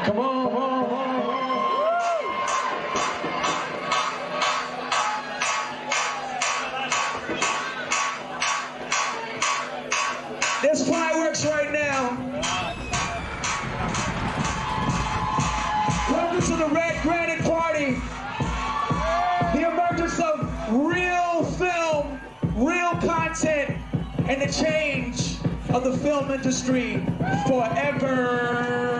Come on. There's fireworks right now. Welcome to the Red Granite Party. The emergence of real film, real content, and the change of the film industry forever.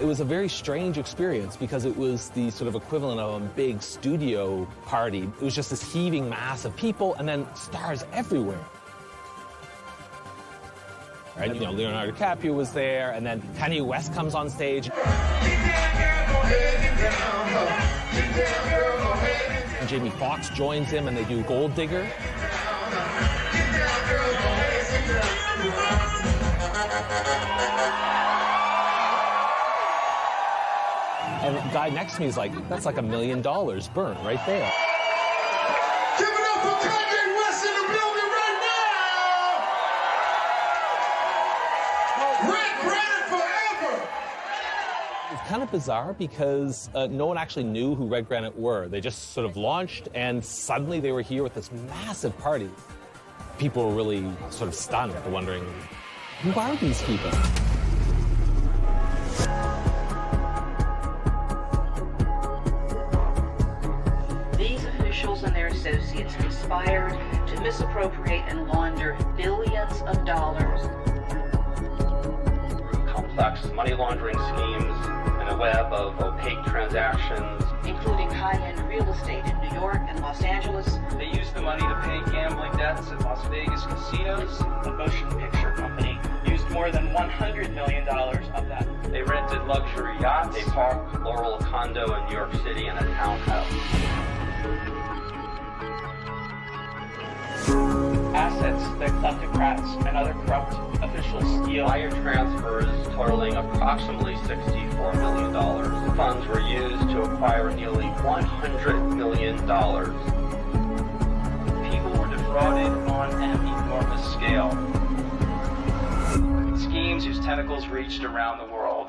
It was a very strange experience because it was the sort of equivalent of a big studio party. It was just this heaving mass of people and then stars everywhere. Right? You know, Leonardo DiCaprio was there, and then Kanye West comes on stage. And Jamie Foxx joins him, and they do Gold Digger. And the guy next to me is like, that's like $1 million burnt right there. Give it up for Kanye West in the building right now! Red Granite forever! It's kind of bizarre because no one actually knew who Red Granite were. They just sort of launched, and suddenly they were here with this massive party. People were really sort of stunned, wondering, who are these people? And their associates conspired to misappropriate and launder billions of dollars. Complex money laundering schemes and a web of opaque transactions, including high-end real estate in New York and Los Angeles. They used the money to pay gambling debts at Las Vegas casinos. The motion picture company used more than $100 million of that. They rented luxury yachts, a Park Laurel condo in New York City, and a townhouse. Assets that kleptocrats and other corrupt officials steal. Wire transfers totaling approximately $64 million. The funds were used to acquire nearly $100 million. People were defrauded on an enormous scale. Schemes whose tentacles reached around the world.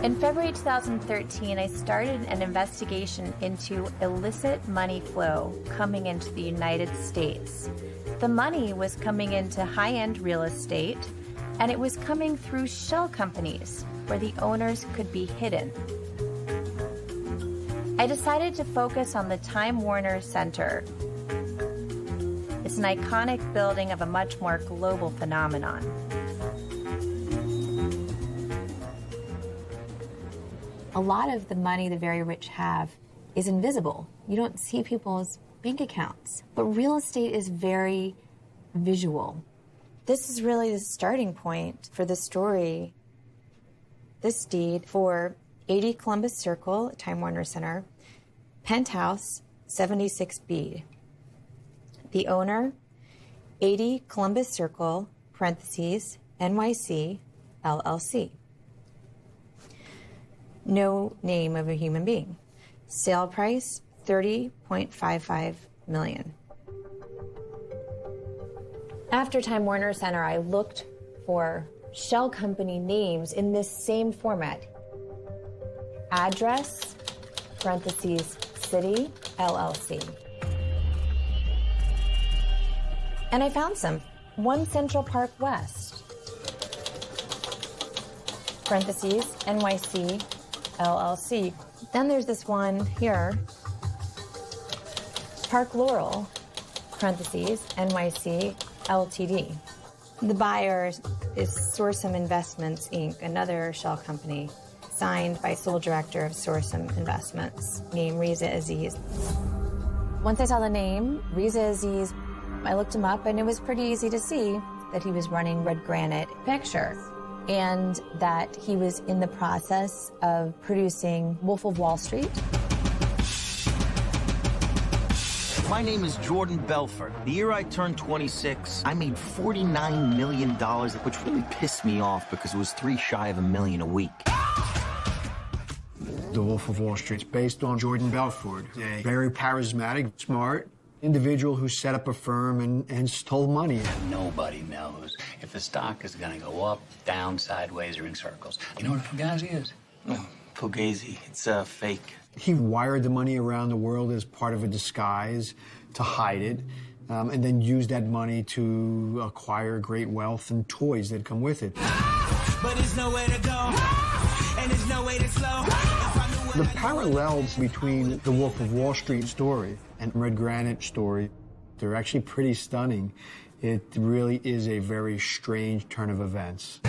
In February 2013, I started an investigation into illicit money flow coming into the United States. The money was coming into high-end real estate, and it was coming through shell companies where the owners could be hidden. I decided to focus on the Time Warner Center. It's an iconic building of a much more global phenomenon. A lot of the money the very rich have is invisible. You don't see people's bank accounts. But real estate is very visual. This is really the starting point for the story. This deed for 80 Columbus Circle, Time Warner Center, Penthouse 76B. The owner, 80 Columbus Circle, parentheses, NYC, LLC. No name of a human being. Sale price, $30.55 million. After Time Warner Center, I looked for shell company names in this same format. Address, parentheses, city, LLC. And I found some. One Central Park West, parentheses, NYC, LLC. Then there's this one here, Park Laurel, parentheses, NYC, LTD. The buyer is Sorsum Investments, Inc., another shell company, signed by sole director of Sorsum Investments, named Riza Aziz. Once I saw the name, Riza Aziz, I looked him up, and it was pretty easy to see that he was running Red Granite Picture, and that he was in the process of producing Wolf of Wall Street. My name is Jordan Belfort. The year I turned 26, I made $49 million, which really pissed me off because it was $3 shy of $1 million a week. The Wolf of Wall Street is based on Jordan Belfort, a very charismatic, smart individual who set up a firm and stole money. Nobody knows if the stock is going to go up, down, sideways, or in circles. You know what a Fugazi is? Oh, Fugazi, it's fake. He wired the money around the world as part of a disguise to hide it, and then used that money to acquire great wealth and toys that come with it. But there's nowhere to go, and there's no way to slow. The parallels between the Wolf of Wall Street story and Red Granite story, they're actually pretty stunning. It really is a very strange turn of events.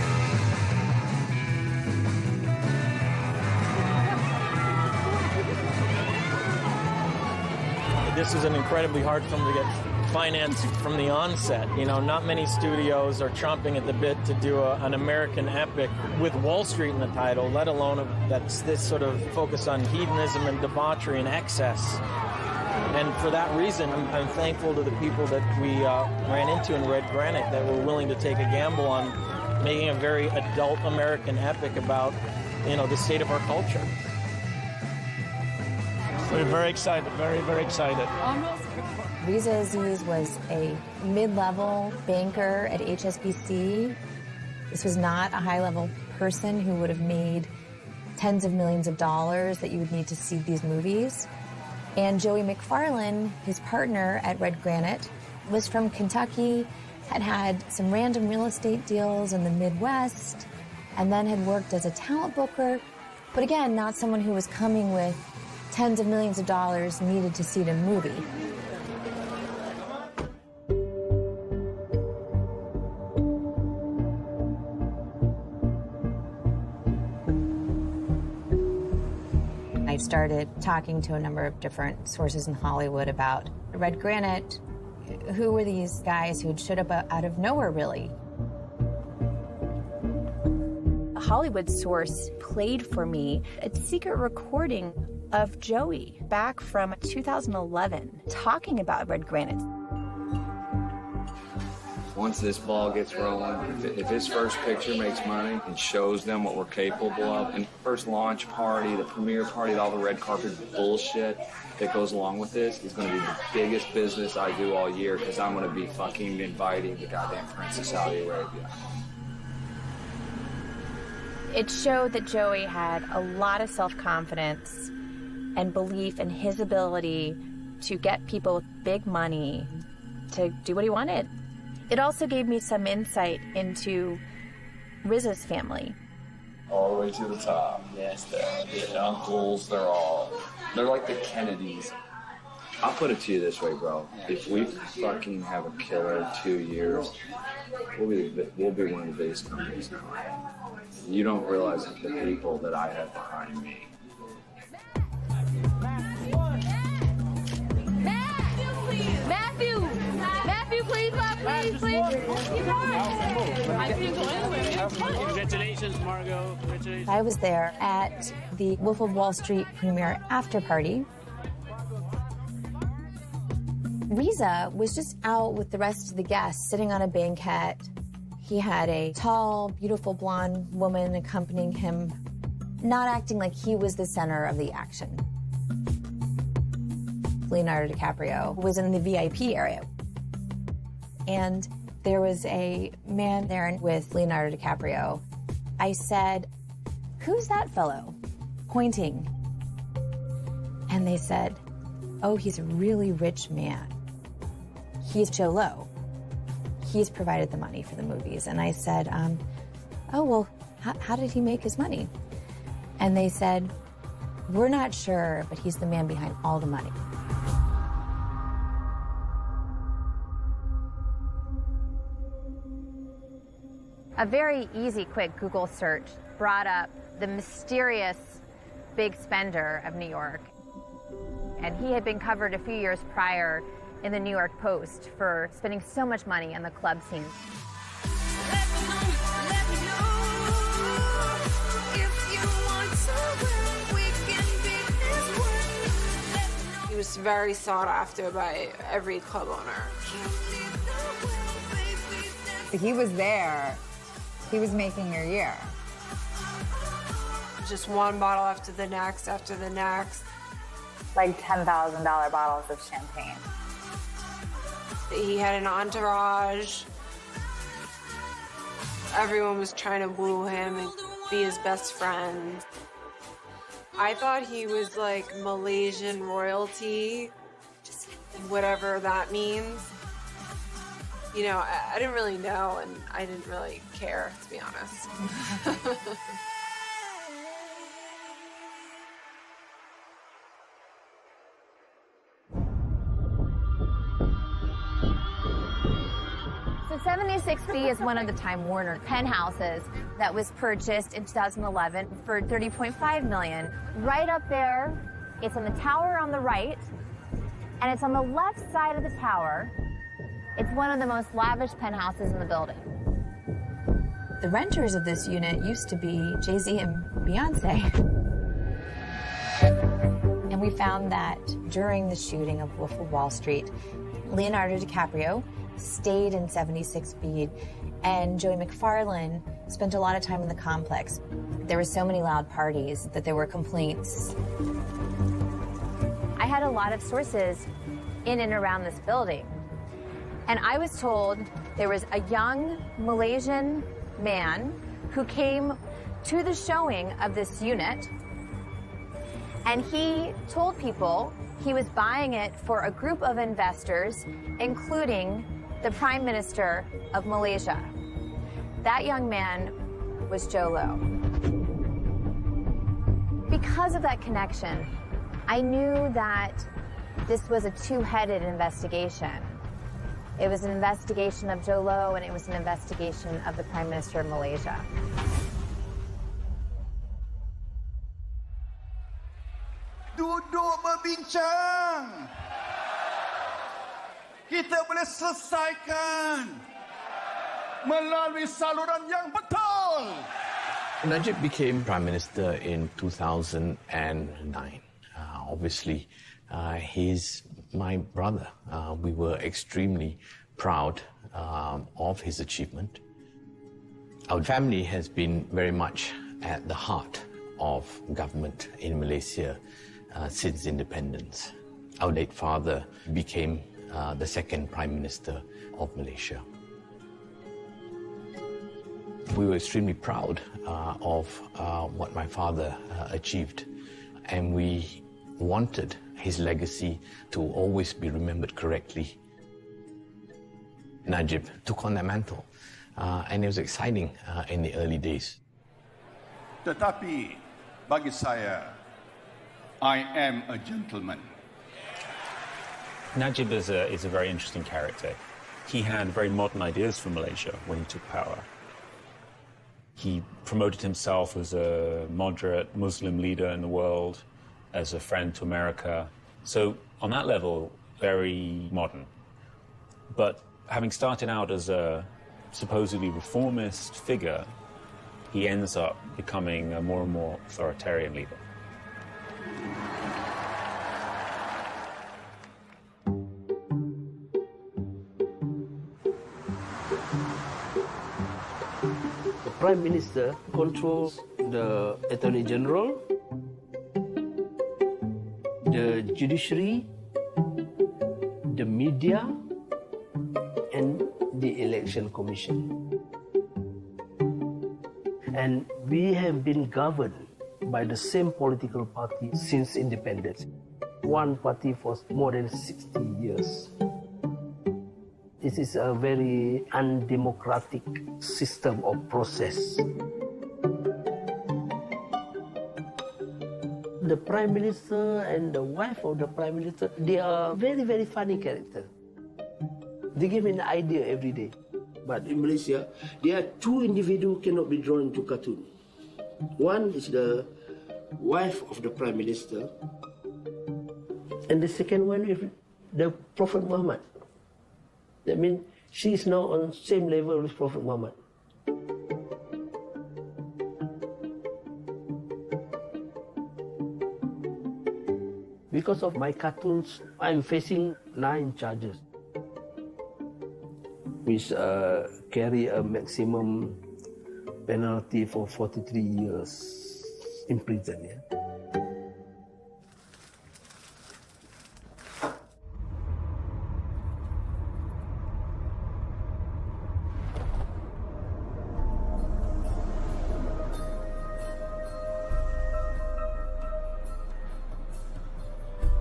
This is an incredibly hard film to get financed from the onset. You know, not many studios are chomping at the bit to do an American epic with Wall Street in the title, let alone that's this sort of focus on hedonism and debauchery and excess. And for that reason, I'm thankful to the people that we ran into in Red Granite that were willing to take a gamble on making a very adult American epic about, you know, the state of our culture. We're very excited, very, very excited. Riza Aziz was a mid-level banker at HSBC. This was not a high-level person who would have made tens of millions of dollars that you would need to see these movies. And Joey McFarlane, his partner at Red Granite, was from Kentucky, had had some random real estate deals in the Midwest, and then had worked as a talent booker. But again, not someone who was coming with tens of millions of dollars needed to see the movie. I started talking to a number of different sources in Hollywood about Red Granite. Who were these guys who'd showed up out of nowhere, really? A Hollywood source played for me a secret recording of Joey back from 2011 talking about Red Granite. Once this ball gets rolling, if his first picture makes money and shows them what we're capable of, and first launch party, the premiere party, all the red carpet bullshit that goes along with this is going to be the biggest business I do all year, because I'm going to be fucking inviting the goddamn Prince of Saudi Arabia. It showed that Joey had a lot of self-confidence and belief in his ability to get people with big money to do what he wanted. It also gave me some insight into Riza's family. All the way to the top. Yes, the uncles, they're like the Kennedys. I'll put it to you this way, bro. If we fucking have a killer 2 years, we'll be one of the biggest companies. You don't realize the people that I have behind me. Matthew, please, please. Congratulations, Margot. Congratulations. I was there at the Wolf of Wall Street premiere after party. Riza was just out with the rest of the guests, sitting on a banquet. He had a tall, beautiful blonde woman accompanying him, not acting like he was the center of the action. Leonardo DiCaprio was in the VIP area. And there was a man there with Leonardo DiCaprio. I said, "Who's that fellow?" Pointing. And they said, "Oh, he's a really rich man. He's Joe Lowe." he's provided the money for the movies. And I said, oh, well, how did he make his money? And they said, we're not sure, but he's the man behind all the money. A very easy, quick Google search brought up the mysterious big spender of New York. And he had been covered a few years prior in the New York Post for spending so much money on the club scene. He was very sought after by every club owner. He was there. He was making your year. Just one bottle after the next, after the next. Like $10,000 bottles of champagne. He had an entourage. Everyone was trying to woo him and be his best friend. I thought he was like Malaysian royalty, whatever that means. You know, I didn't really know, and I didn't really care, to be honest. So 76B is one of the Time Warner penthouses that was purchased in 2011 for $30.5 million. Right up there, it's in the tower on the right, and it's on the left side of the tower. It's one of the most lavish penthouses in the building. The renters of this unit used to be Jay-Z and Beyonce. And we found that during the shooting of Wolf of Wall Street, Leonardo DiCaprio stayed in 76B, and Joey McFarlane spent a lot of time in the complex. There were so many loud parties that there were complaints. I had a lot of sources in and around this building. And I was told there was a young Malaysian man who came to the showing of this unit, and he told people he was buying it for a group of investors, including the Prime Minister of Malaysia. That young man was Joe Low. Because of that connection, I knew that this was a two-headed investigation. It was an investigation of Joe Low, and it was an investigation of the Prime Minister of Malaysia. Duduk berbincang. Kita boleh selesaikan melalui saluran yang betul. Najib became Prime Minister in 2009. Obviously, he's my brother. We were extremely proud of his achievement. Our family has been very much at the heart of government in Malaysia since independence. Our late father became the second Prime Minister of Malaysia. We were extremely proud of what my father achieved, and we wanted his legacy to always be remembered correctly. Najib took on that mantle, and it was exciting in the early days. Tetapi bagi saya, I am a gentleman. Najib is a very interesting character. He had very modern ideas for Malaysia when he took power. He promoted himself as a moderate Muslim leader in the world, as a friend to America. So on that level, very modern. But having started out as a supposedly reformist figure, he ends up becoming a more and more authoritarian leader. The Prime Minister controls the Attorney General, the judiciary, the media, and the Election Commission. And we have been governed by the same political party since independence. One party for more than 60 years. This is a very undemocratic system of process. The Prime Minister and the wife of the Prime Minister, they are very, very funny characters. They give me an idea every day. But in Malaysia, there are two individuals cannot be drawn into cartoon. One is the wife of the Prime Minister, and the second one is the Prophet Muhammad. That means she is now on the same level with Prophet Muhammad. Because of my cartoons, I'm facing 9 charges, which carry a maximum penalty for 43 years in prison. Yeah?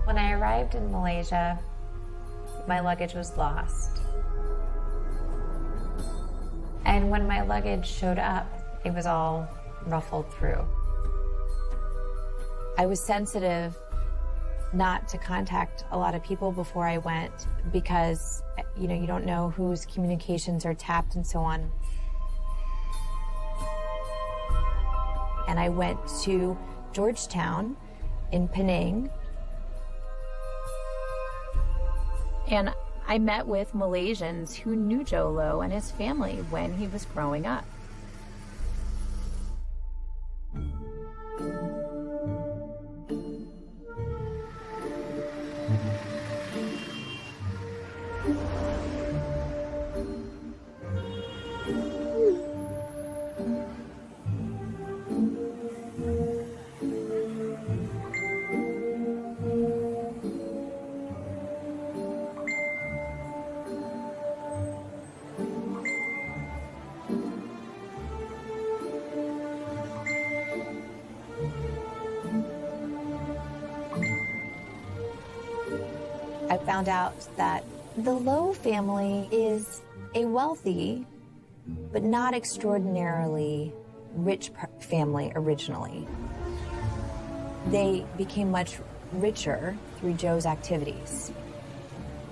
When I arrived in Malaysia, my luggage was lost. And when my luggage showed up, it was all ruffled through. I was sensitive not to contact a lot of people before I went because, you know, you don't know whose communications are tapped and so on. And I went to Georgetown in Penang. And I met with Malaysians who knew Jolo and his family when he was growing up. I found out that the Low family is a wealthy, but not extraordinarily rich family originally. They became much richer through Joe's activities.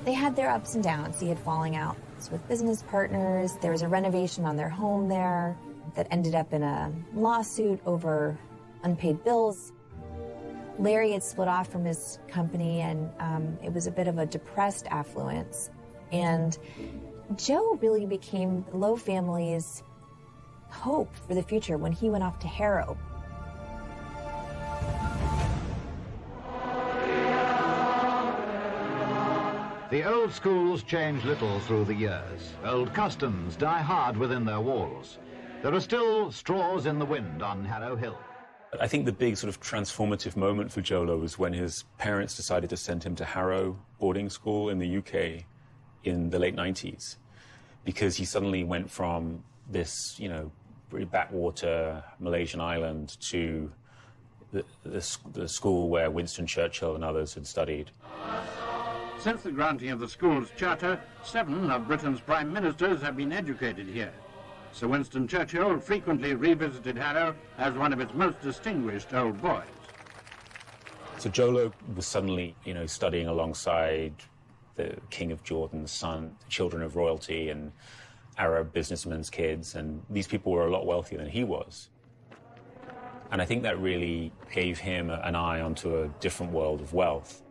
They had their ups and downs. He had falling outs with business partners. There was a renovation on their home there that ended up in a lawsuit over unpaid bills. Larry had split off from his company, and it was a bit of a depressed affluence. And Joe really became the Low family's hope for the future when he went off to Harrow. The old schools change little through the years. Old customs die hard within their walls. There are still straws in the wind on Harrow Hill. I think the big sort of transformative moment for Jolo was when his parents decided to send him to Harrow boarding school in the UK in the late 90s, because he suddenly went from this, you know, very backwater Malaysian island to the school where Winston Churchill and others had studied. Since the granting of the school's charter, 7 of Britain's prime ministers have been educated here. Sir Winston Churchill frequently revisited Harrow as one of its most distinguished old boys. So Jolo was suddenly, you know, studying alongside the King of Jordan's son, the children of royalty and Arab businessmen's kids, and these people were a lot wealthier than he was. And I think that really gave him an eye onto a different world of wealth,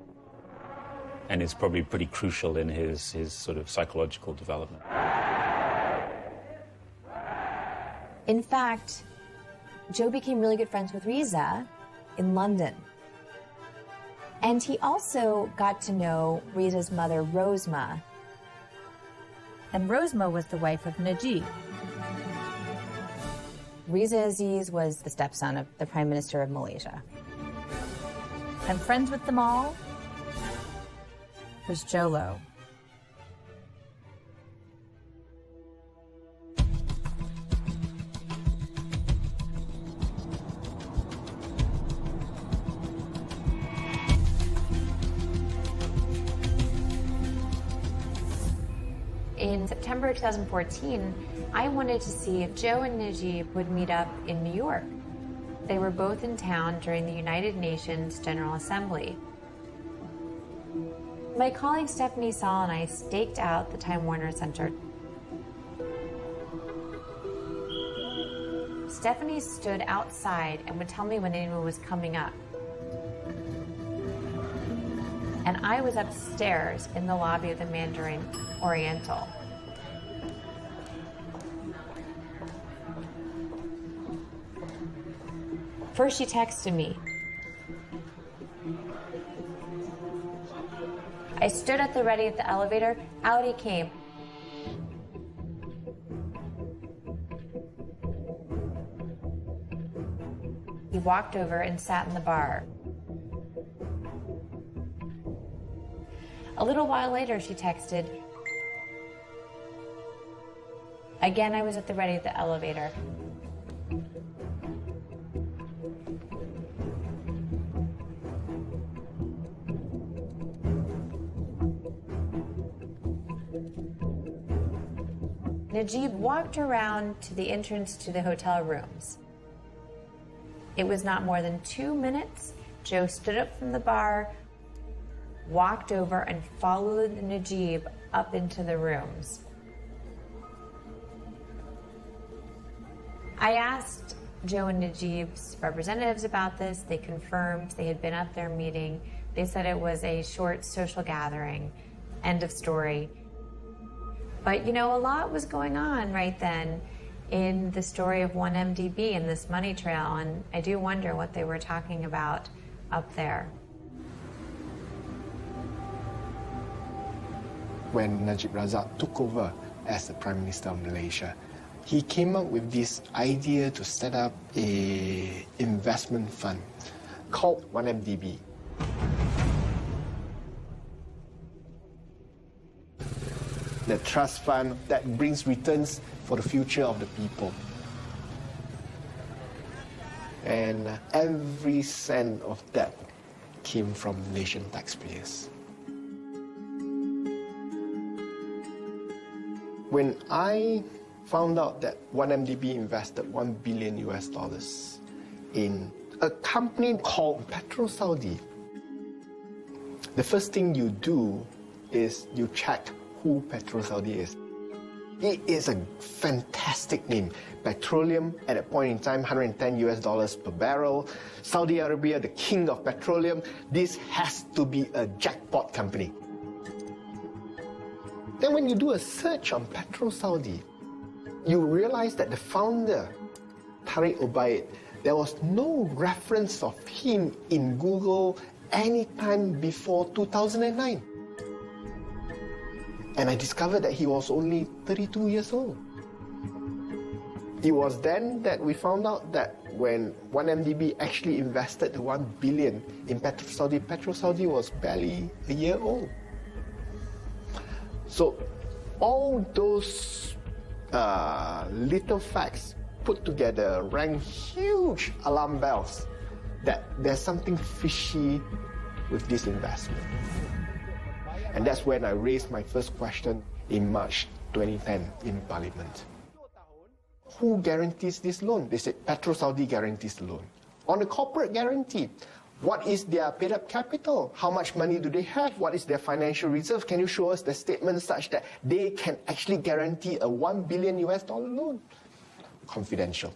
and is probably pretty crucial in his sort of psychological development. In fact, Joe became really good friends with Riza in London. And he also got to know Riza's mother, Rosma. And Rosma was the wife of Najib. Riza Aziz was the stepson of the Prime Minister of Malaysia. And friends with them all was Jolo. In September 2014, I wanted to see if Joe and Najib would meet up in New York. They were both in town during the United Nations General Assembly. My colleague Stephanie Saul and I staked out the Time Warner Center. Stephanie stood outside and would tell me when anyone was coming up. And I was upstairs in the lobby of the Mandarin Oriental. First, she texted me. I stood at the ready at the elevator. Out he came. He walked over and sat in the bar. A little while later, she texted. Again, I was at the ready at the elevator. Najib walked around to the entrance to the hotel rooms. It was not more than 2 minutes. Joe stood up from the bar, walked over, and followed Najib up into the rooms. I asked Joe and Najib's representatives about this. They confirmed they had been up there meeting. They said it was a short social gathering. End of story. But, you know, a lot was going on right then in the story of 1MDB and this money trail, and I do wonder what they were talking about up there. When Najib Razak took over as the Prime Minister of Malaysia, he came up with this idea to set up an investment fund called 1MDB. The trust fund that brings returns for the future of the people. And every cent of that came from Malaysian taxpayers. When I found out that 1MDB invested $1 billion in a company called PetroSaudi, the first thing you do is you check who PetroSaudi is. It is a fantastic name. Petroleum, at that point in time, $110 per barrel. Saudi Arabia, the king of petroleum. This has to be a jackpot company. Then when you do a search on PetroSaudi, you realize that the founder, Tariq Ubaid, there was no reference of him in Google any time before 2009. And I discovered that he was only 32 years old. It was then that we found out that when 1MDB actually invested the $1 billion in PetroSaudi, PetroSaudi was barely a year old. So all those little facts put together rang huge alarm bells that there's something fishy with this investment. And that's when I raised my first question in March 2010 in Parliament. Who guarantees this loan? They said PetroSaudi guarantees the loan. On the corporate guarantee, what is their paid-up capital? How much money do they have? What is their financial reserve? Can you show us the statement such that they can actually guarantee a $1 billion loan? Confidential.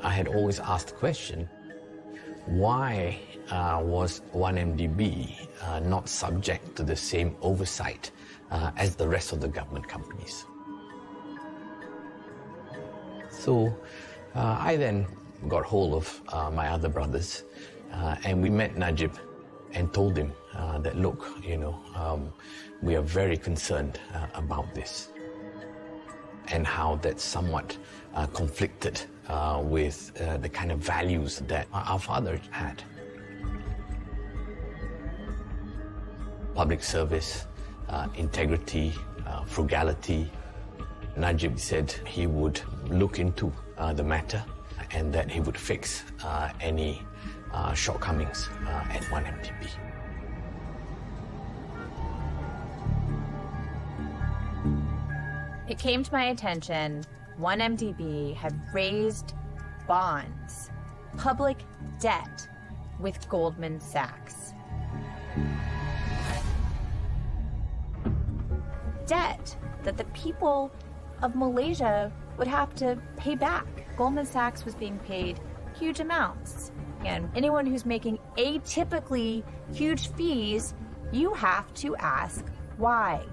I had always asked the question, why was 1MDB not subject to the same oversight as the rest of the government companies? So I then got hold of my other brothers and we met Najib and told him that, look, we are very concerned about this and how that's somewhat conflicted with the kind of values that our father had. Public service, integrity, frugality. Najib said he would look into the matter and that he would fix any shortcomings at 1MDB. It came to my attention 1MDB had raised bonds, public debt, with Goldman Sachs. Debt that the people of Malaysia would have to pay back. Goldman Sachs was being paid huge amounts. And anyone who's making atypically huge fees, you have to ask why.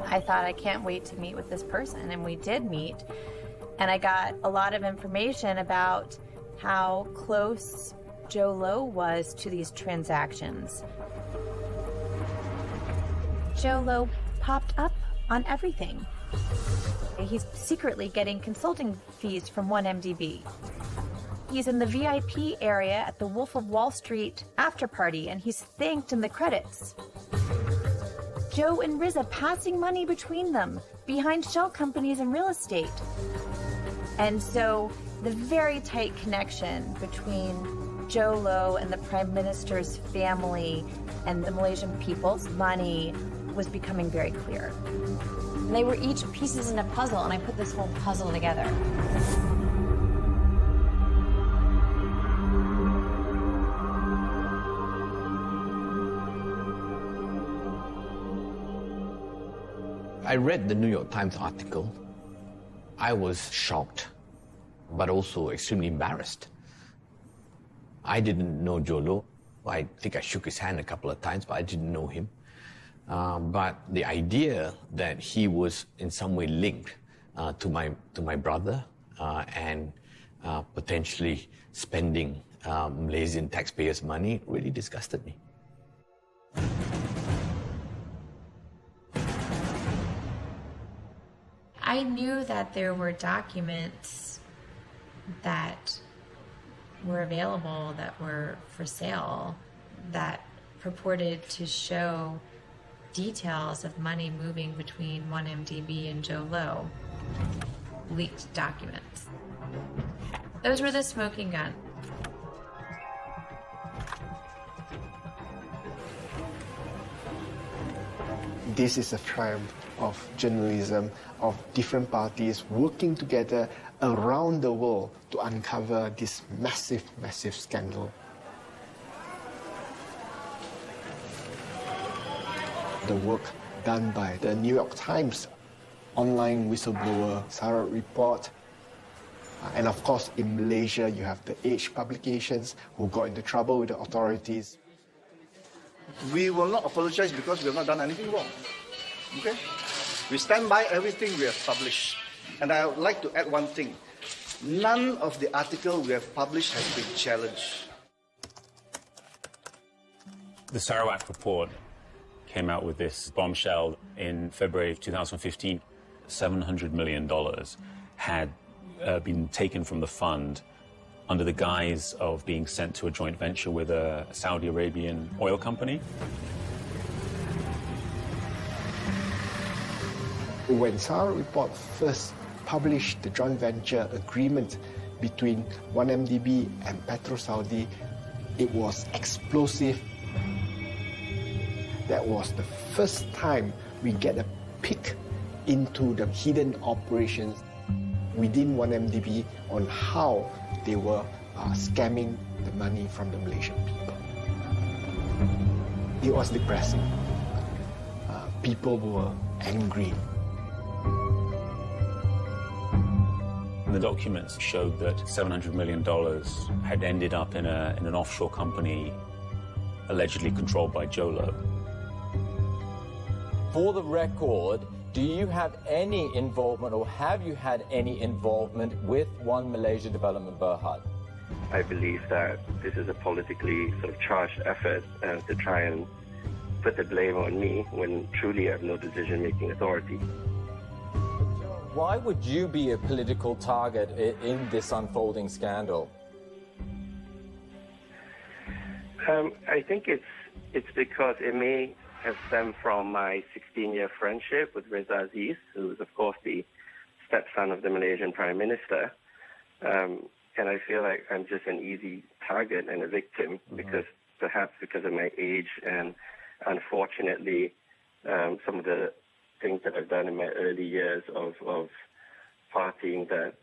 I thought, I can't wait to meet with this person, and we did meet, and I got a lot of information about how close Jho Low was to these transactions. Jho Low popped up on everything. He's secretly getting consulting fees from 1MDB. He's in the VIP area at the Wolf of Wall Street after party, and he's thanked in the credits. Joe and Riza passing money between them behind shell companies and real estate. And so the very tight connection between Jho Low and the Prime Minister's family and the Malaysian people's money was becoming very clear. And they were each pieces in a puzzle, and I put this whole puzzle together. I read the New York Times article. I was shocked, but also extremely embarrassed. I didn't know Jho Low. I think I shook his hand a couple of times, but I didn't know him. But the idea that he was in some way linked to my brother and potentially spending Malaysian taxpayers' money really disgusted me. I knew that there were documents that were available, that were for sale, that purported to show details of money moving between 1MDB and Jho Low. Leaked documents. Those were the smoking gun. This is a triumph of journalism, of different parties working together around the world to uncover this massive, massive scandal. The work done by the New York Times, online whistleblower, Sarawak Report, and of course in Malaysia you have the Age publications who got into trouble with the authorities. We will not apologize because we have not done anything wrong. Okay? We stand by everything we have published. And I would like to add one thing. None of the article we have published has been challenged. The Sarawak Report came out with this bombshell in February of 2015. $700 million had been taken from the fund under the guise of being sent to a joint venture with a Saudi Arabian oil company. When Sarawak Report first published the joint venture agreement between 1MDB and PetroSaudi, it was explosive. That was the first time we get a peek into the hidden operations within 1MDB on how they were scamming the money from the Malaysian people. It was depressing. People were angry. The documents showed that $700 million had ended up in an offshore company allegedly controlled by Jho Low. For the record, do you have any involvement or have you had any involvement with One Malaysia Development Berhad? I believe that this is a politically sort of charged effort to try and put the blame on me when truly I have no decision-making authority. Why would you be a political target in this unfolding scandal? I think it's because it may have stemmed from my 16-year friendship with Reza Aziz, who is, of course, the stepson of the Malaysian Prime Minister. And I feel like I'm just an easy target and a victim because of my age and, unfortunately, some of the things that I've done in my early years of partying that,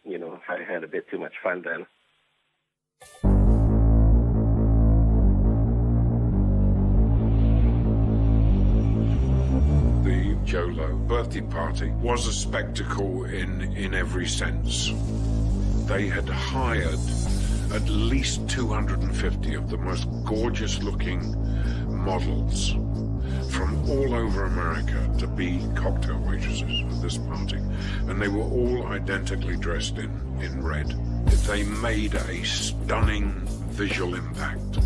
I had a bit too much fun then. The Jolo birthday party was a spectacle in every sense. They had hired at least 250 of the most gorgeous-looking models from all over America to be cocktail waitresses at this party. And they were all identically dressed in red. They made a stunning visual impact.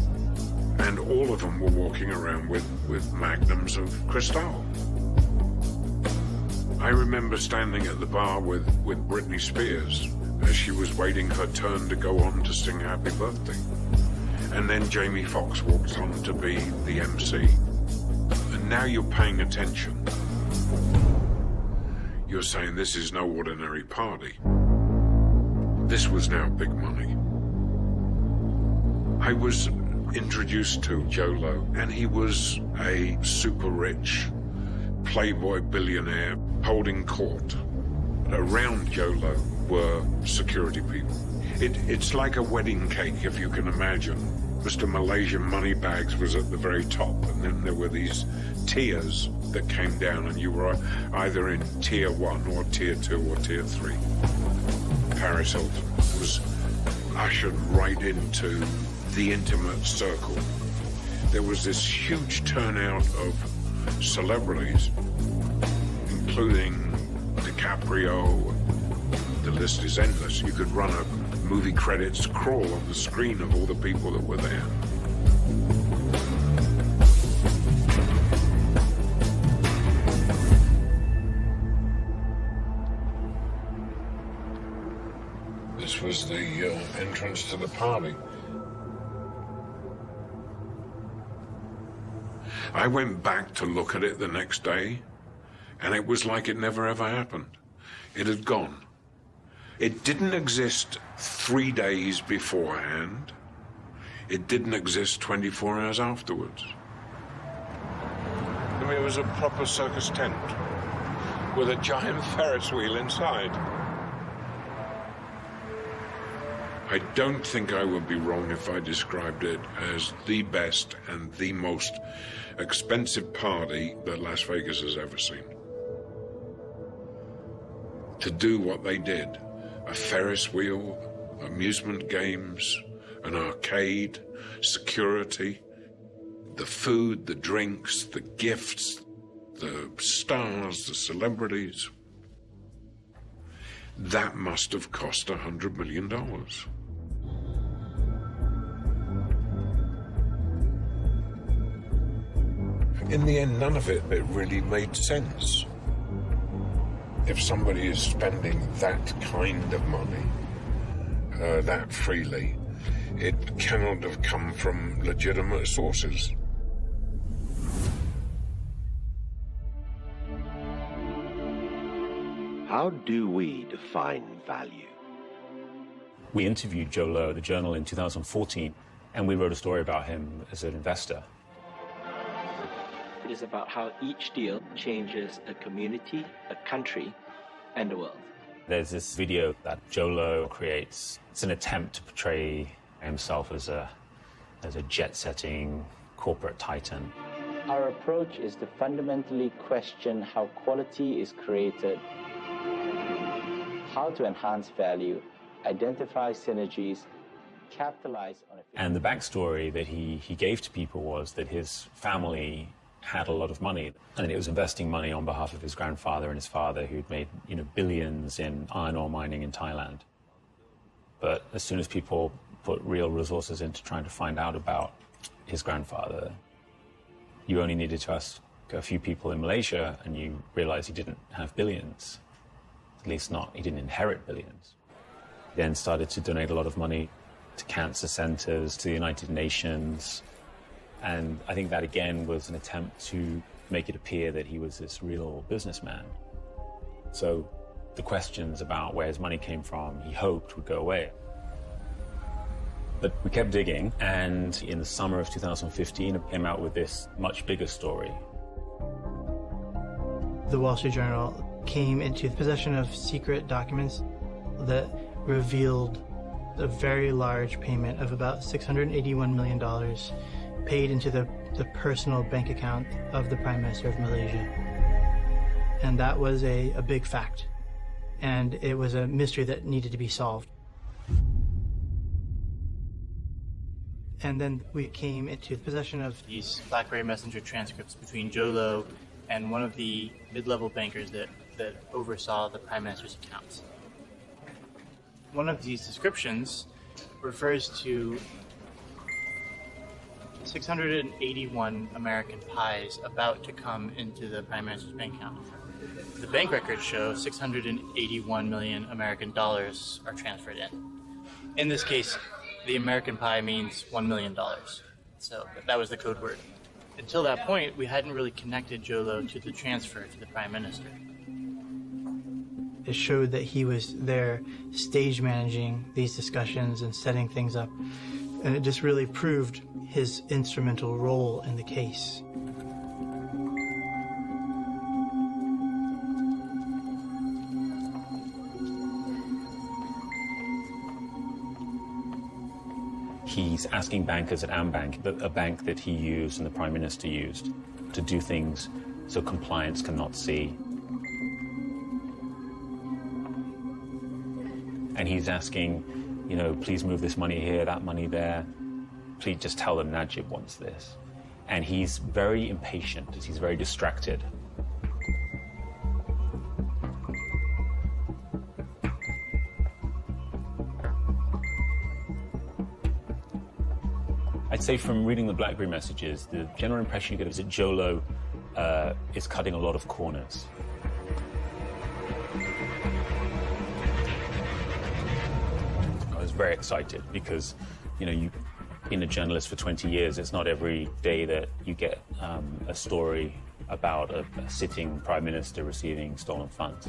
And all of them were walking around with magnums of Cristal. I remember standing at the bar with Britney Spears as she was waiting her turn to go on to sing Happy Birthday. And then Jamie Foxx walked on to be the MC. And now you're paying attention. You're saying this is no ordinary party. This was now big money. I was introduced to Jolo, and he was a super rich playboy billionaire holding court. Around Jolo were security people. It's like a wedding cake, if you can imagine. Mr. Malaysian Moneybags was at the very top, and then there were these tiers that came down, and you were either in tier 1 or tier 2 or tier 3. Paris Hilton was ushered right into the intimate circle. There was this huge turnout of celebrities, including DiCaprio. The list is endless. You could run a movie credits crawl on the screen of all the people that were there. This was the entrance to the party. I went back to look at it the next day, and it was like it never ever happened. It had gone. It didn't exist 3 days beforehand. It didn't exist 24 hours afterwards. I mean, it was a proper circus tent with a giant Ferris wheel inside. I don't think I would be wrong if I described it as the best and the most expensive party that Las Vegas has ever seen. To do what they did, a Ferris wheel, amusement games, an arcade, security, the food, the drinks, the gifts, the stars, the celebrities. That must have cost $100 million. In the end, none of it really made sense. If somebody is spending that kind of money, that freely, it cannot have come from legitimate sources. How do we define value? We interviewed Jolo at the Journal in 2014, and we wrote a story about him as an investor. It is about how each deal changes a community, a country, and the world. There's this video that Jolo creates. It's an attempt to portray himself as a jet-setting corporate titan. Our approach is to fundamentally question how quality is created, how to enhance value, identify synergies, capitalize on it. And the backstory that he gave to people was that his family had a lot of money, and it was investing money on behalf of his grandfather and his father, who'd made billions in iron ore mining in Thailand. But as soon as people put real resources into trying to find out about his grandfather, You only needed to ask a few people in Malaysia and you realize he didn't have billions. At least not, he didn't inherit billions. He then started to donate a lot of money to cancer centers, to the United Nations. And I think that again was an attempt to make it appear that he was this real businessman. So the questions about where his money came from, he hoped would go away. But we kept digging, and in the summer of 2015, it came out with this much bigger story. The Wall Street Journal came into possession of secret documents that revealed a very large payment of about $681 million paid into the personal bank account of the Prime Minister of Malaysia. And that was a big fact. And it was a mystery that needed to be solved. And then we came into possession of these BlackBerry Messenger transcripts between Jho Low and one of the mid-level bankers that oversaw the Prime Minister's accounts. One of these descriptions refers to 681 American pies about to come into the Prime Minister's bank account. The bank records show 681 million American dollars are transferred in. In this case, the American pie means $1 million. So that was the code word. Until that point, we hadn't really connected Jho Low to the transfer to the Prime Minister. It showed that he was there stage managing these discussions and setting things up. And it just really proved his instrumental role in the case. He's asking bankers at AmBank, a bank that he used and the Prime Minister used, to do things so compliance cannot see. And he's asking, you know, please move this money here, that money there. Please just tell them Najib wants this. And he's very impatient, he's very distracted. I'd say from reading the BlackBerry messages, the general impression you get is that Jho Low is cutting a lot of corners. I was very excited because, you know, you've been a journalist for 20 years. It's not every day that you get a story about a sitting Prime Minister receiving stolen funds.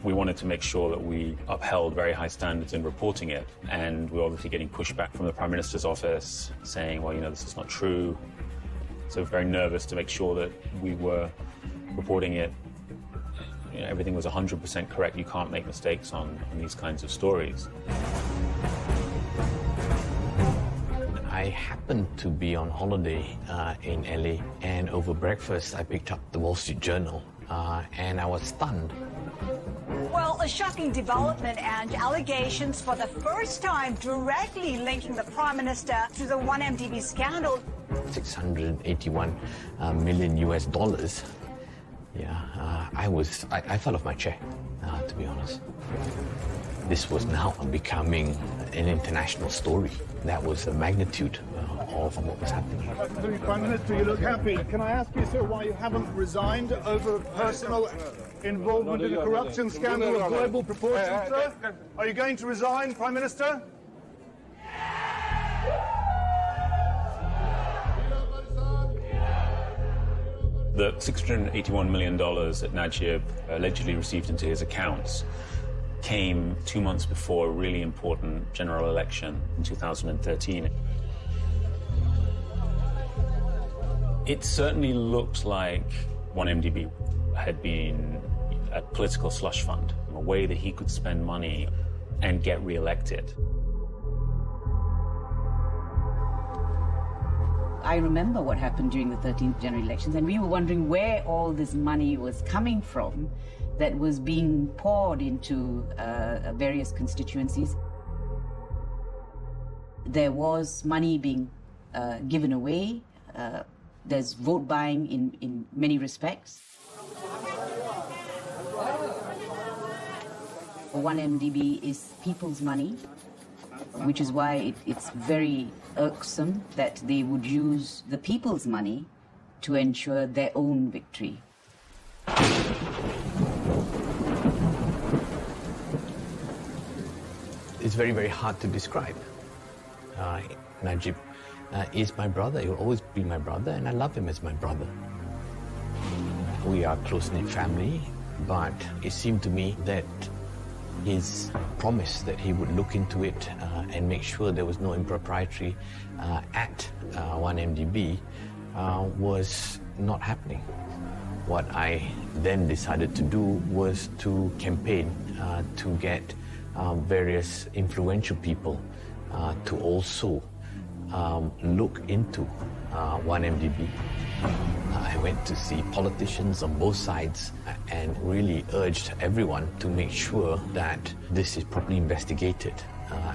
We wanted to make sure that we upheld very high standards in reporting it, and we're obviously getting pushback from the Prime Minister's office saying, well, you know, this is not true. So very nervous to make sure that we were reporting it. You know, everything was 100% correct. You can't make mistakes on these kinds of stories. I happened to be on holiday in LA, and over breakfast I picked up the Wall Street Journal, and I was stunned. Well, a shocking development and allegations for the first time directly linking the Prime Minister to the 1MDB scandal. 681 million US dollars. Yeah, I fell off my chair, to be honest. This was now becoming an international story. That was the magnitude of what was happening. Prime Minister, you look happy. Can I ask you, sir, why you haven't resigned over personal involvement in a corruption scandal of global proportions, sir? Are you going to resign, Prime Minister? The $681 million that Najib allegedly received into his accounts came 2 months before a really important general election in 2013. It certainly looked like 1MDB had been a political slush fund, a way that he could spend money and get re-elected. I remember what happened during the 13th general elections, and we were wondering where all this money was coming from that was being poured into various constituencies. There was money being given away. There's vote buying in many respects. 1MDB is people's money, which is why it's very irksome that they would use the people's money to ensure their own victory. It's very, very hard to describe. Najib is my brother. He will always be my brother, and I love him as my brother. We are a close-knit family, but it seemed to me that his promise that he would look into it and make sure there was no impropriety at 1MDB was not happening. What I then decided to do was to campaign to get various influential people to also look into 1MDB. I went to see politicians on both sides and really urged everyone to make sure that this is properly investigated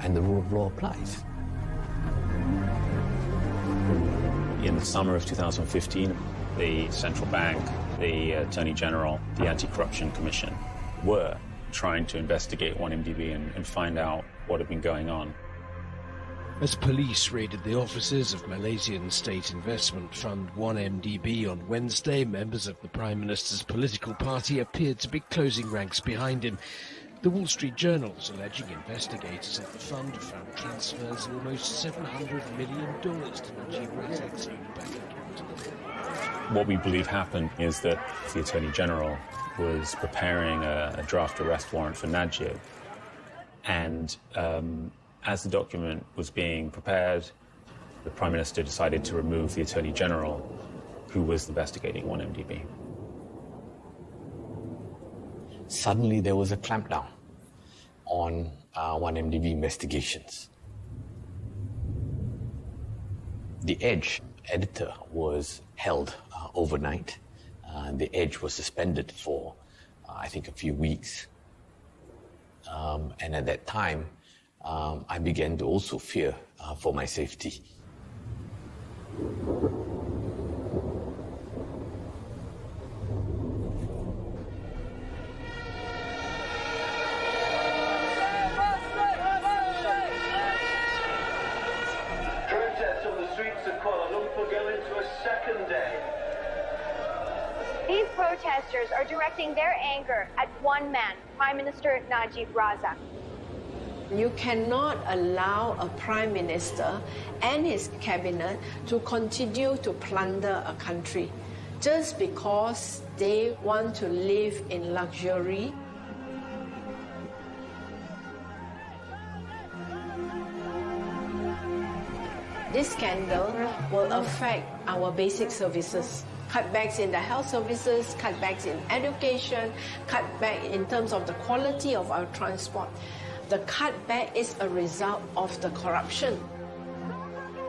and the rule of law applies. In the summer of 2015, the Central Bank, the Attorney General, the Anti-Corruption Commission were trying to investigate 1MDB and find out what had been going on. As police raided the offices of Malaysian State Investment Fund 1MDB on Wednesday, members of the Prime Minister's political party appeared to be closing ranks behind him. The Wall Street Journal is alleging investigators at the fund found transfers of almost $700 million to Najib Razak's bank account. What we believe happened is that the Attorney General was preparing a draft arrest warrant for Najib, and as the document was being prepared, the Prime Minister decided to remove the Attorney General, who was investigating 1MDB. Suddenly there was a clampdown on 1MDB investigations. The Edge editor was held overnight. The Edge was suspended for, I think, a few weeks. And at that time, I began to also fear for my safety. Protests on the streets of Kuala Lumpur go into a second day. These protesters are directing their anger at one man, Prime Minister Najib Razak. You cannot allow a prime minister and his cabinet to continue to plunder a country just because they want to live in luxury. This scandal will affect our basic services. Cutbacks in the health services, cutbacks in education, cutback in terms of the quality of our transport. The cutback is a result of the corruption.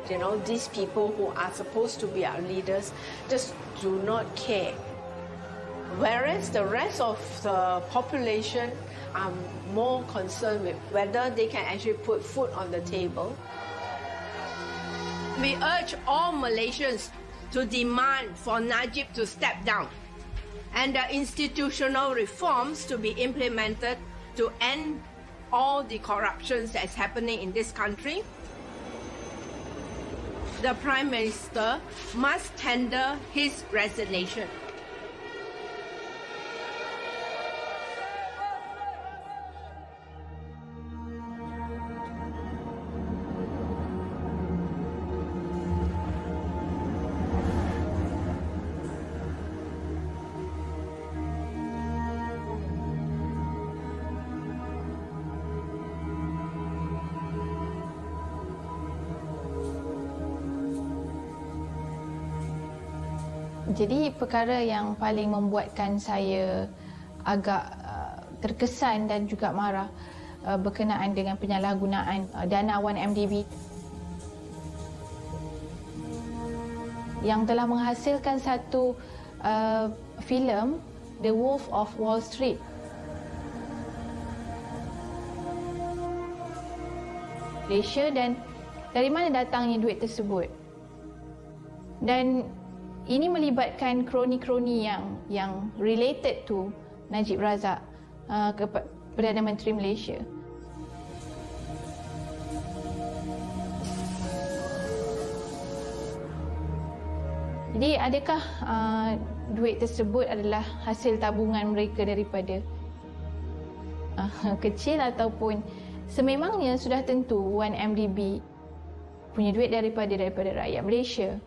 You know, these people who are supposed to be our leaders just do not care. Whereas the rest of the population are more concerned with whether they can actually put food on the table. We urge all Malaysians to demand for Najib to step down and the institutional reforms to be implemented to end all the corruption that's happening in this country. The Prime Minister must tender his resignation. Jadi perkara yang paling membuatkan saya agak terkesan dan juga marah berkenaan dengan penyalahgunaan dana 1MDB yang telah menghasilkan satu filem The Wolf of Wall Street. Malaysia, dan dari mana datangnya duit tersebut? Dan ini melibatkan kroni-kroni yang related to Najib Razak, Perdana Menteri Malaysia. Jadi adakah duit tersebut adalah hasil tabungan mereka daripada kecil ataupun sememangnya sudah tentu 1MDB punya duit daripada rakyat Malaysia?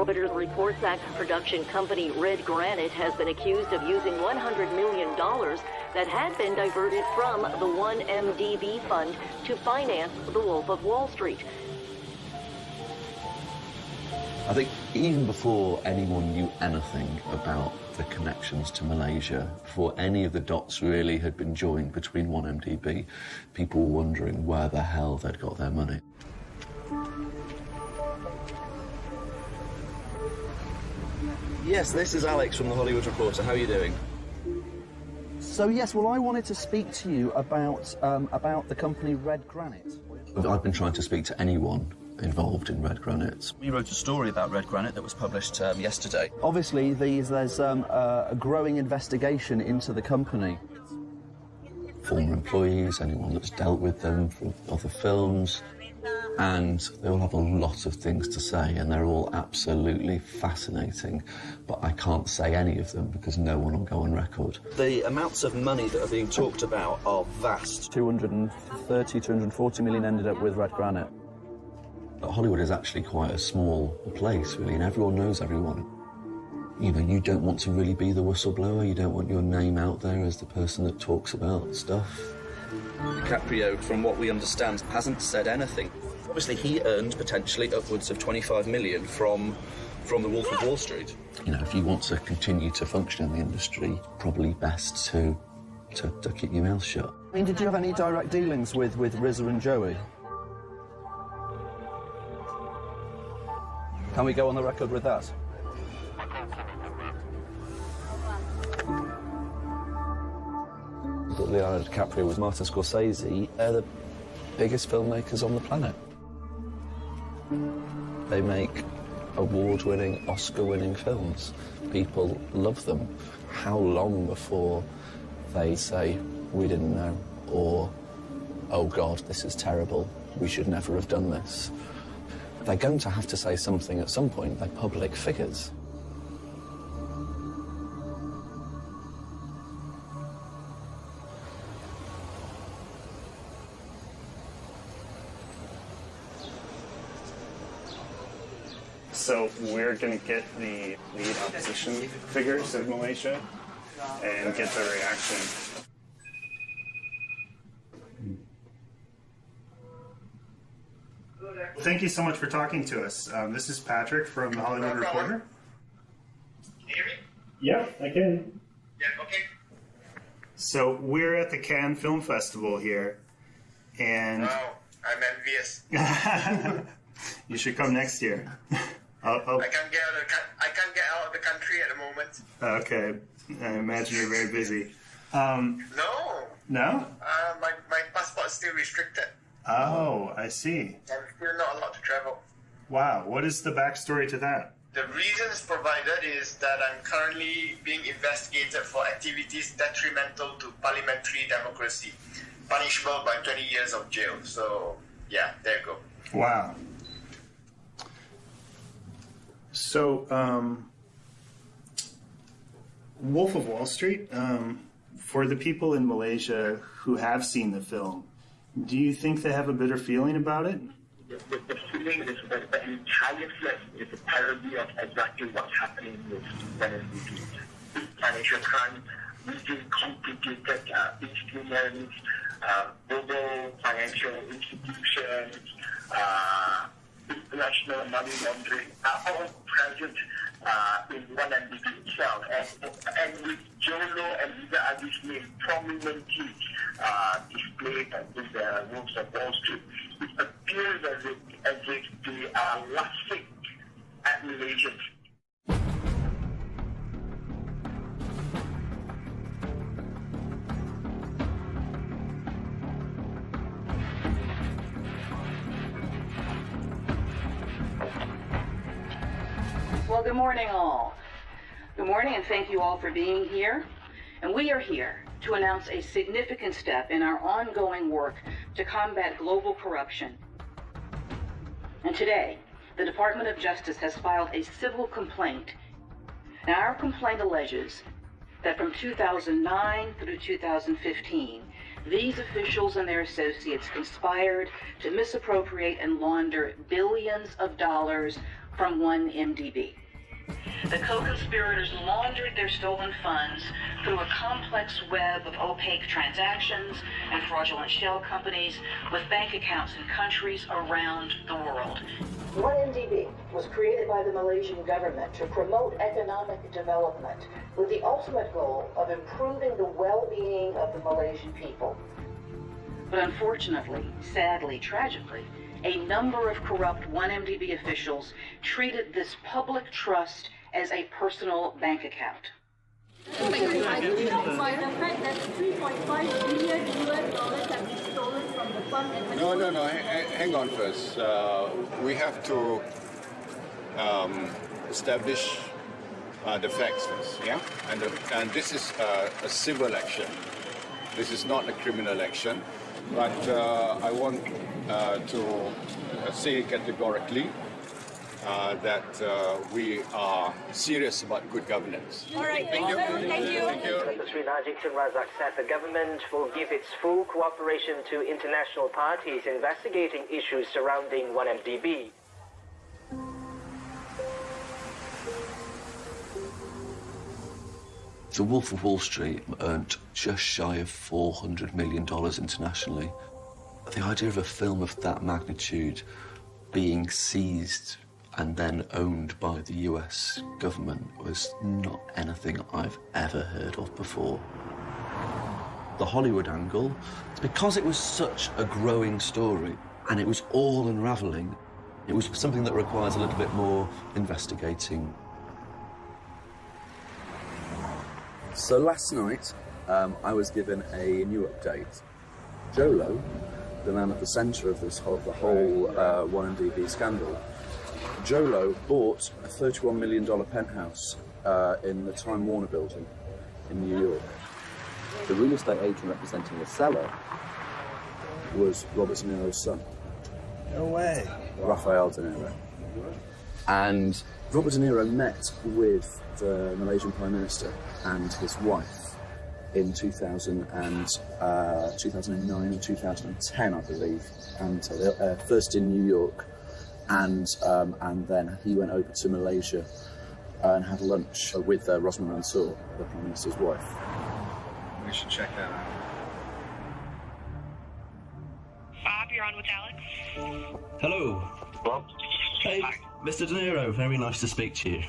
Reuters reports that production company Red Granite has been accused of using $100 million that had been diverted from the 1MDB fund to finance The Wolf of Wall Street. I think even before anyone knew anything about the connections to Malaysia, before any of the dots really had been joined between 1MDB, people were wondering where the hell they'd got their money. Yes, this is Alex from The Hollywood Reporter. How are you doing? So yes, well, I wanted to speak to you about the company Red Granite. I've been trying to speak to anyone involved in Red Granite. We wrote a story about Red Granite that was published yesterday. Obviously, there's a growing investigation into the company. Former employees, anyone that's dealt with them for other films, and they all have a lot of things to say, and they're all absolutely fascinating, but I can't say any of them because no one will go on record. The amounts of money that are being talked about are vast. 230, 240 million ended up with Red Granite. Hollywood is actually quite a small place, really, and everyone knows everyone. You know, you don't want to really be the whistleblower, you don't want your name out there as the person that talks about stuff. DiCaprio, from what we understand, hasn't said anything. Obviously, he earned potentially upwards of 25 million from The Wolf of Wall Street. You know, if you want to continue to function in the industry, probably best to keep your mouth shut. I mean, did you have any direct dealings with Rizza and Joey? Can we go on the record with that? But Leonardo DiCaprio was Martin Scorsese. They're the biggest filmmakers on the planet. They make award-winning, Oscar-winning films. People love them. How long before they say, we didn't know, or, oh God, this is terrible, we should never have done this? They're going to have to say something at some point. They're public figures. So we're going to get the lead opposition figures of Malaysia and get their reaction. Thank you so much for talking to us. This is Patrick from The Hollywood Reporter. Can you hear me? Yeah, I can. Yeah, okay. So we're at the Cannes Film Festival here, and Wow, I'm envious. you should come next year. I can't get out of the country at the moment. Okay, I imagine you're very busy. No. No? My passport is still restricted. Oh, I see. I'm still not allowed to travel. Wow, what is the backstory to that? The reasons provided is that I'm currently being investigated for activities detrimental to parliamentary democracy, punishable by 20 years of jail. So, yeah, there you go. Wow. So, Wolf of Wall Street, for the people in Malaysia who have seen the film, do you think they have a bitter feeling about it? The feeling is that the entire film is a parody of exactly what's happening with NSDP. Financial crime, using complicated instruments, global financial institutions, international money laundering are all present in 1MDB itself. And with Jolo and Rizza Aziz's name prominently displayed in the Wolves of Wall Street, it appears as if they are laughing at Malaysians. good morning, all. Good morning, and thank you all for being here. And we are here to announce a significant step in our ongoing work to combat global corruption. And today, the Department of Justice has filed a civil complaint. Now, our complaint alleges that from 2009 through 2015, these officials and their associates conspired to misappropriate and launder billions of dollars from 1MDB. The co-conspirators laundered their stolen funds through a complex web of opaque transactions and fraudulent shell companies with bank accounts in countries around the world. 1MDB was created by the Malaysian government to promote economic development with the ultimate goal of improving the well-being of the Malaysian people. But unfortunately, sadly, tragically, a number of corrupt 1MDB officials treated this public trust as a personal bank account. By the fact that $3.5 billion have been stolen from the fund. No. Hang on first. We have to establish the facts first, yeah? And this is a civil action. This is not a criminal action. But I want to say categorically that we are serious about good governance. All right, thank you. Secretary Najib Tun Razak said the government will give its full cooperation to international parties investigating issues surrounding 1MDB. The Wolf of Wall Street earned just shy of $400 million internationally. The idea of a film of that magnitude being seized and then owned by the US government was not anything I've ever heard of before. The Hollywood angle, because it was such a growing story and it was all unravelling, it was something that requires a little bit more investigating. So last night, I was given a new update. Jolo, the man at the centre of the whole 1MDB scandal, Jolo bought a $31 million penthouse in the Time Warner building in New York. The real estate agent representing the seller was Robert De Niro's son. No way. Rafael De Niro. And Robert De Niro met with the Malaysian Prime Minister and his wife in 2009 and 2010, I believe, and first in New York, and then he went over to Malaysia and had lunch with Rosmah Mansor, the Prime Minister's wife. We should check that out. Bob, you're on with Alex. Hello. Bob. Hey, Mr. De Niro, very nice to speak to you.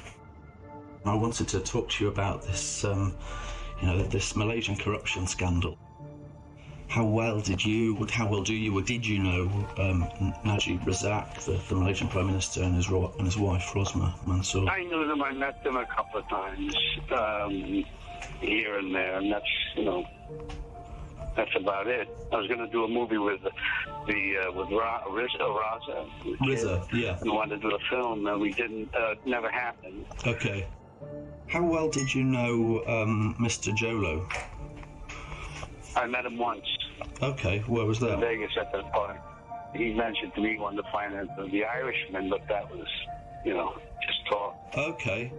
I wanted to talk to you about this, this Malaysian corruption scandal. How well do you know Najib Razak, the Malaysian Prime Minister, and his wife, Rosmah Mansor? I knew them. I met them a couple of times, here and there, and that's about it. I was going to do a movie with Riza, yeah. We wanted to do a film, and we didn't. Never happened. Okay. How well did you know Mr. Jolo? I met him once. Okay, where was that? In Vegas at that park. He mentioned to me he wanted to finance the Irishman, but that was, just talk. Okay.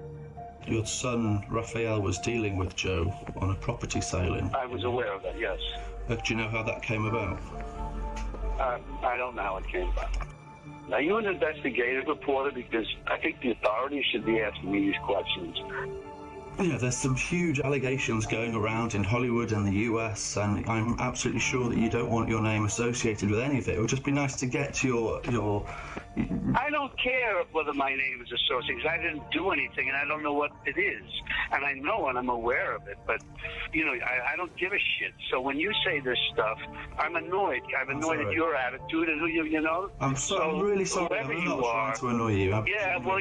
Your son, Rafael, was dealing with Joe on a property sale in... I was aware of that, yes. Do you know how that came about? I don't know how it came about. Are you an investigative reporter? Because I think the authorities should be asking me these questions. Yeah, there's some huge allegations going around in Hollywood and the US, and I'm absolutely sure that you don't want your name associated with any of it. It would just be nice to get your... I don't care whether my name is associated, because I didn't do anything, and I don't know what it is. And I know and I'm aware of it, but, I don't give a shit. So when you say this stuff, I'm annoyed. I'm annoyed at your attitude, and I'm really sorry. I'm not trying to annoy you. Yeah, well,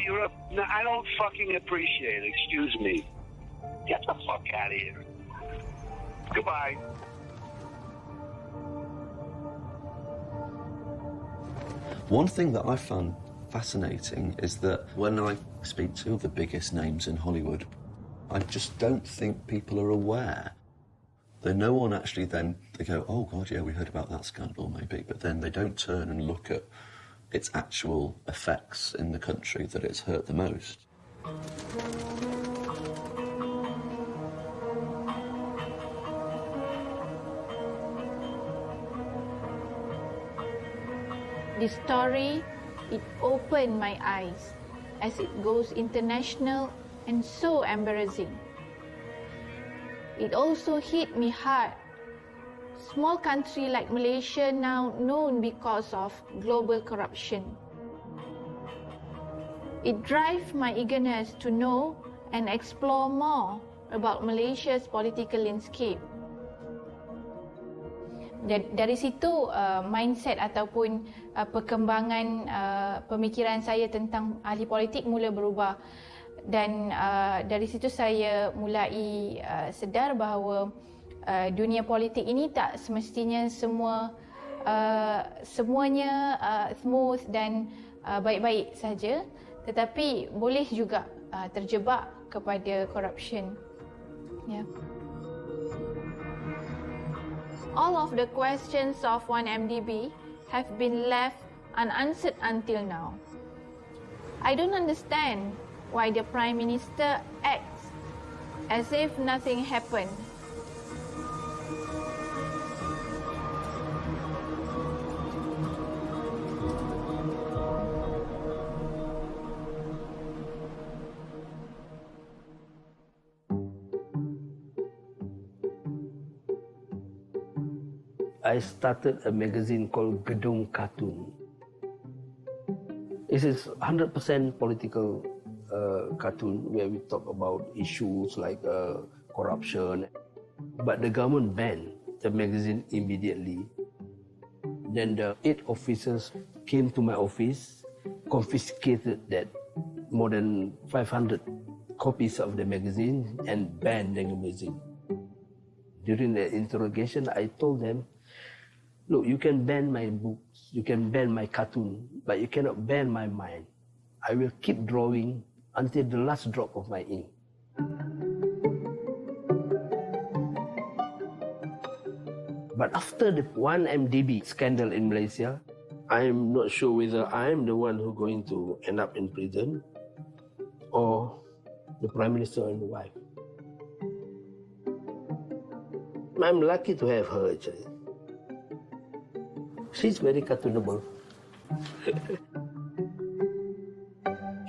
I don't fucking appreciate it. Excuse me. Get the fuck out of here. Goodbye. One thing that I found fascinating is that when I speak to the biggest names in Hollywood, I just don't think people are aware. No one actually then, they go, oh God, yeah, we heard about that scandal maybe, but then they don't turn and look at its actual effects in the country that it's hurt the most. This story, it opened my eyes as it goes international and so embarrassing. It also hit me hard. Small country like Malaysia now known because of global corruption. It drives my eagerness to know and explore more about Malaysia's political landscape. Dari situ mindset ataupun perkembangan pemikiran saya tentang ahli politik mula berubah, dan dari situ saya mulai sedar bahawa dunia politik ini tak semestinya semuanya smooth dan baik-baik saja, tetapi boleh juga terjebak kepada corruption. Yeah. All of the questions of 1MDB have been left unanswered until now. I don't understand why the Prime Minister acts as if nothing happened. I started a magazine called Gedung Cartoon. It is 100% political cartoon where we talk about issues like corruption. But the government banned the magazine immediately. Then the 8 officers came to my office, confiscated that more than 500 copies of the magazine and banned the magazine. During the interrogation, I told them, look, you can ban my books, you can ban my cartoon, but you cannot ban my mind. I will keep drawing until the last drop of my ink. But after the 1MDB scandal in Malaysia, I am not sure whether I am the one who's going to end up in prison or the Prime Minister and the wife. I'm lucky to have her actually. She's very cartoonable.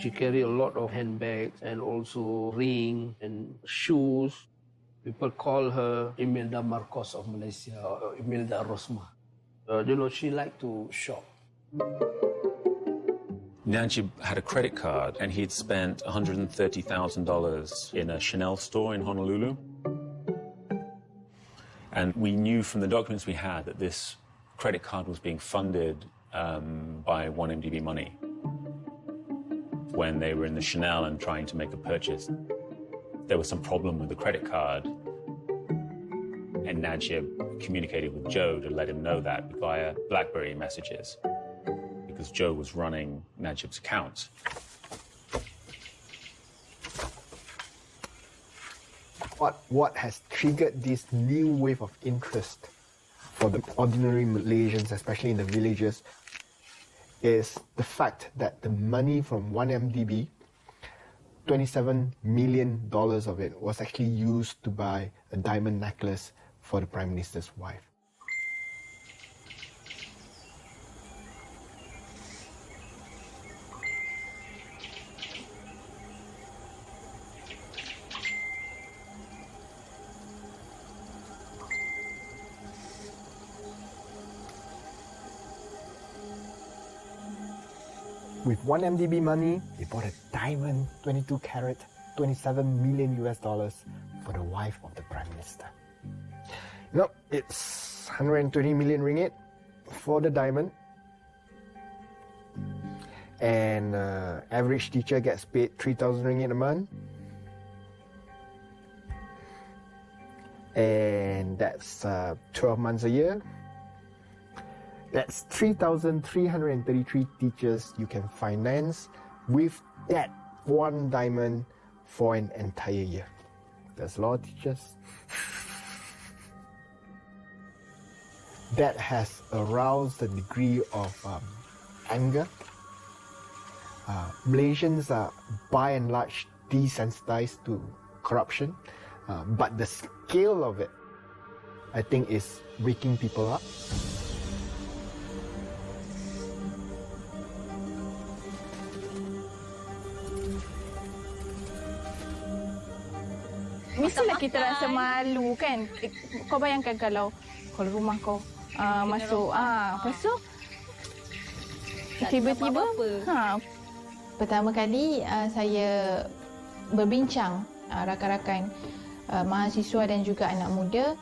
She carry a lot of handbags and also ring and shoes. People call her Imelda Marcos of Malaysia or Imelda Rosmah. She like to shop. Najib had a credit card and he'd spent $130,000 in a Chanel store in Honolulu. And we knew from the documents we had that this credit card was being funded by 1MDB money when they were in the Chanel and trying to make a purchase. There was some problem with the credit card, and Najib communicated with Joe to let him know that via BlackBerry messages, because Joe was running Najib's account. What has triggered this new wave of interest for the ordinary Malaysians, especially in the villages, is the fact that the money from 1MDB, $27 million of it was actually used to buy a diamond necklace for the Prime Minister's wife. With 1MDB money, they bought a diamond, 22 carat, $27 million for the wife of the Prime Minister. No, it's 120 million ringgit for the diamond. And average teacher gets paid 3,000 ringgit a month. And that's 12 months a year. That's 3,333 teachers you can finance with that one diamond for an entire year. That's a lot of teachers. That has aroused a degree of anger. Malaysians are by and large desensitized to corruption, but the scale of it, I think, is waking people up. Mestilah kita rasa malu kan. Kau bayangkan kalau rumah kau masuk, lepas tu tiba-tiba pertama kali saya berbincang rakan-rakan mahasiswa dan juga anak muda.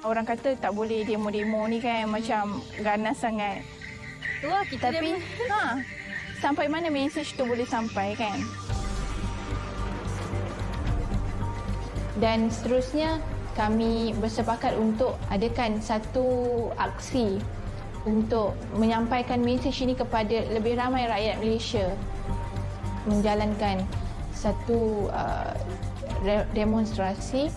Orang kata tak boleh demo-demo ni kan, macam ganas sangat. Itulah kita. Tapi sampai mana mesej tu boleh sampai kan? Dan seterusnya kami bersepakat untuk adakan satu aksi untuk menyampaikan mesej ini kepada lebih ramai rakyat Malaysia, menjalankan satu demonstrasi.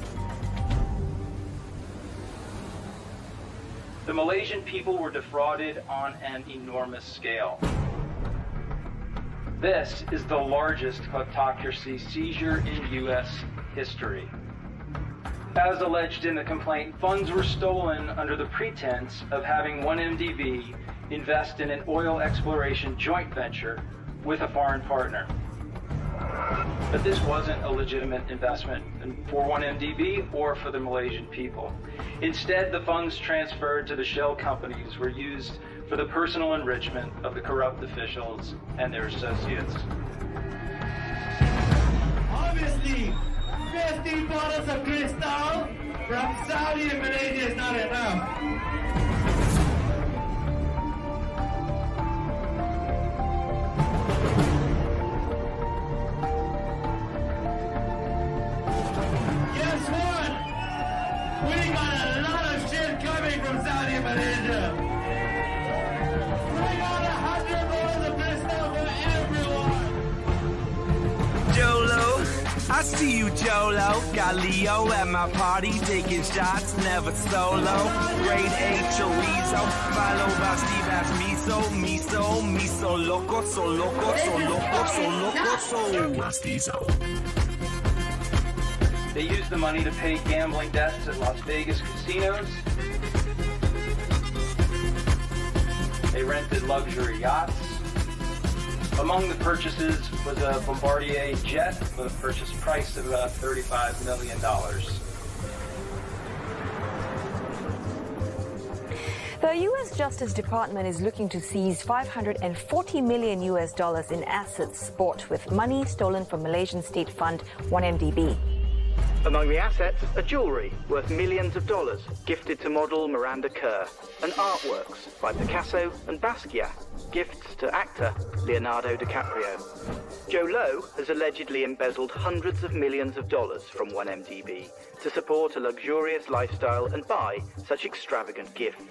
The Malaysian people were defrauded on an enormous scale. This is the largest kleptocracy seizure in U.S. history. As alleged in the complaint, funds were stolen under the pretense of having 1MDB invest in an oil exploration joint venture with a foreign partner. But this wasn't a legitimate investment for 1MDB or for the Malaysian people. Instead, the funds transferred to the shell companies were used for the personal enrichment of the corrupt officials and their associates. Obviously, 50 bottles of Cristal from Saudi and Malaysia is not enough. Guess what? We got a lot of shit coming from Saudi and Malaysia. We got 100 bottles of Cristal for everyone. Jolo, I see you, Jolo. Got Leo at my party, taking shots, never solo. Grade A chorizo, followed by Steve as miso, loco, so loco, so loco, so loco, so mastizo. They used the money to pay gambling debts at Las Vegas casinos. They rented luxury yachts. Among the purchases was a Bombardier jet with a purchase price of about $35 million. The U.S. Justice Department is looking to seize $540 million in assets bought with money stolen from Malaysian state fund 1MDB. Among the assets are jewellery worth millions of dollars gifted to model Miranda Kerr, and artworks by Picasso and Basquiat, gifts to actor Leonardo DiCaprio. Joe Low has allegedly embezzled hundreds of millions of dollars from 1MDB to support a luxurious lifestyle and buy such extravagant gifts.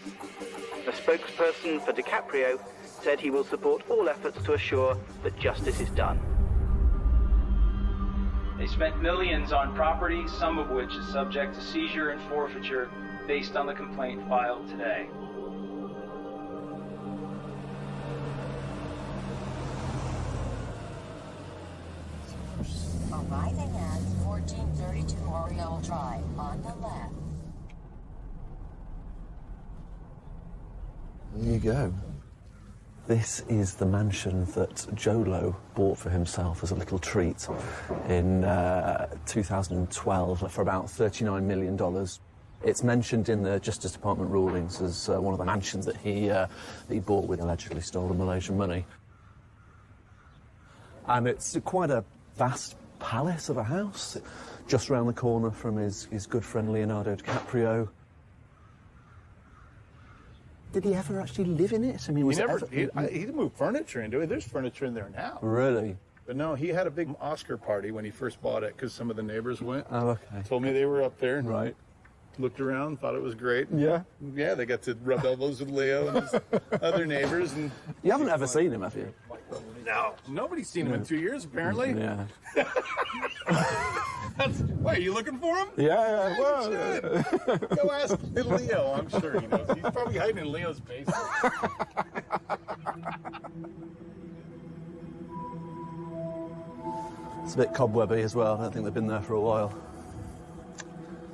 A spokesperson for DiCaprio said he will support all efforts to assure that justice is done. They spent millions on property, some of which is subject to seizure and forfeiture based on the complaint filed today. Arriving at 1432 Oriole Drive on the left. There you go. This is the mansion that Jolo bought for himself as a little treat in 2012 for about $39 million. It's mentioned in the Justice Department rulings as one of the mansions that he bought with allegedly stolen Malaysian money. And it's quite a vast palace of a house, just round the corner from his good friend Leonardo DiCaprio. Did he ever actually live in it? I mean, He moved furniture into it. There's furniture in there now. Really? But no, he had a big Oscar party when he first bought it because some of the neighbors went. Oh, okay. Told me they were up there. Right. looked around, thought it was great. Yeah? Yeah, they got to rub elbows with Leo and his other neighbors. And You haven't ever seen him, have you? no, nobody's seen him in 2 years, apparently. Yeah. Why, are you looking for him? Yeah, well, go ask Leo. I'm sure he knows. He's probably hiding in Leo's basement. It's a bit cobwebby as well. I don't think they've been there for a while.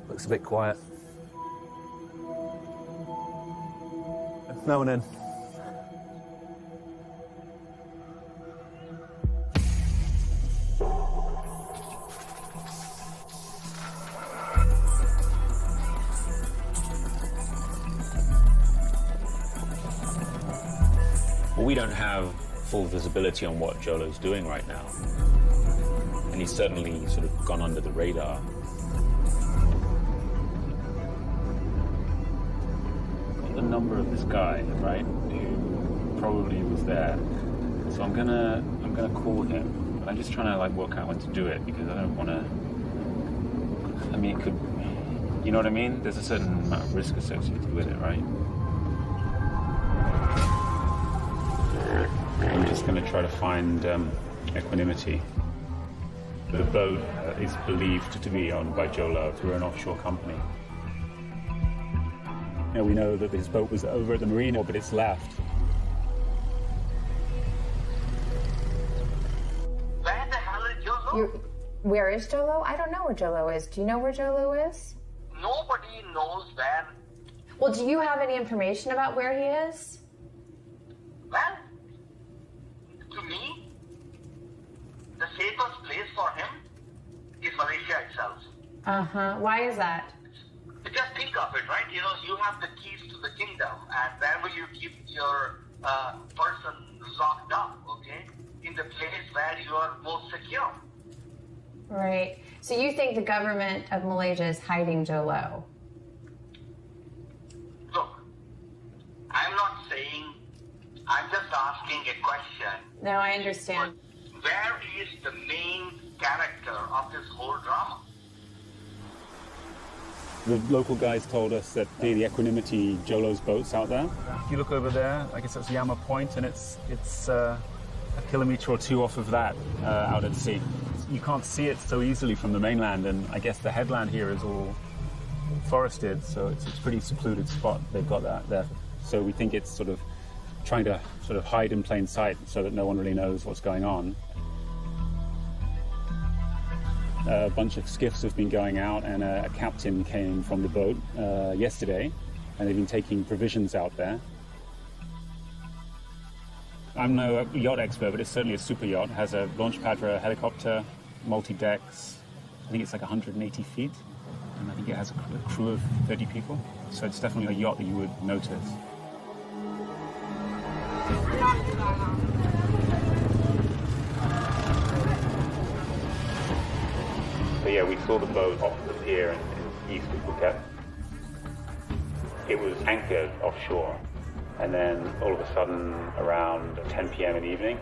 Looks a bit quiet. No one in. Well, we don't have full visibility on what Jolo's doing right now. And he's certainly sort of gone under the radar. Got the number of this guy, right, who probably was there. So I'm gonna call him. But I'm just trying to like work out when to do it because I don't want to. I mean, it could. You know what I mean? There's a certain amount of risk associated with it, right? I'm just going to try to find equanimity. The boat is believed to be owned by Jolo through an offshore company. Now we know that his boat was over at the marina, but it's left. Where the hell is Jolo? Where is Jolo? I don't know where Jolo is. Do you know where Jolo is? Nobody knows where. Well, do you have any information about where he is? Well, to me, the safest place for him is Malaysia itself. Uh-huh. Why is that? Just think of it, right? You know, you have the keys to the kingdom, and where will you keep your person locked up, okay? In the place where you are most secure. Right. So you think the government of Malaysia is hiding Jolo? Look, I'm not saying, I'm just asking a question. No, I understand. Where is the main character of this whole drama? The local guys told us that the Equanimity, Jolo's boat's out there. If you look over there, I guess that's Yama Point, and it's a kilometre or two off of that out at sea. You can't see it so easily from the mainland, and I guess the headland here is all forested, so it's a pretty secluded spot. They've got that there. So we think it's sort of trying to sort of hide in plain sight so that no one really knows what's going on. A bunch of skiffs have been going out, and a captain came from the boat yesterday, and they've been taking provisions out there. I'm no yacht expert, but it's certainly a super yacht. It has a launch pad for a helicopter, multi-decks. I think it's like 180 feet, and I think it has a crew of 30 people. So it's definitely a yacht that you would notice. So yeah, we saw the boat off the pier in east of Phuket. It was anchored offshore, and then all of a sudden, around 10 p.m. in the evening,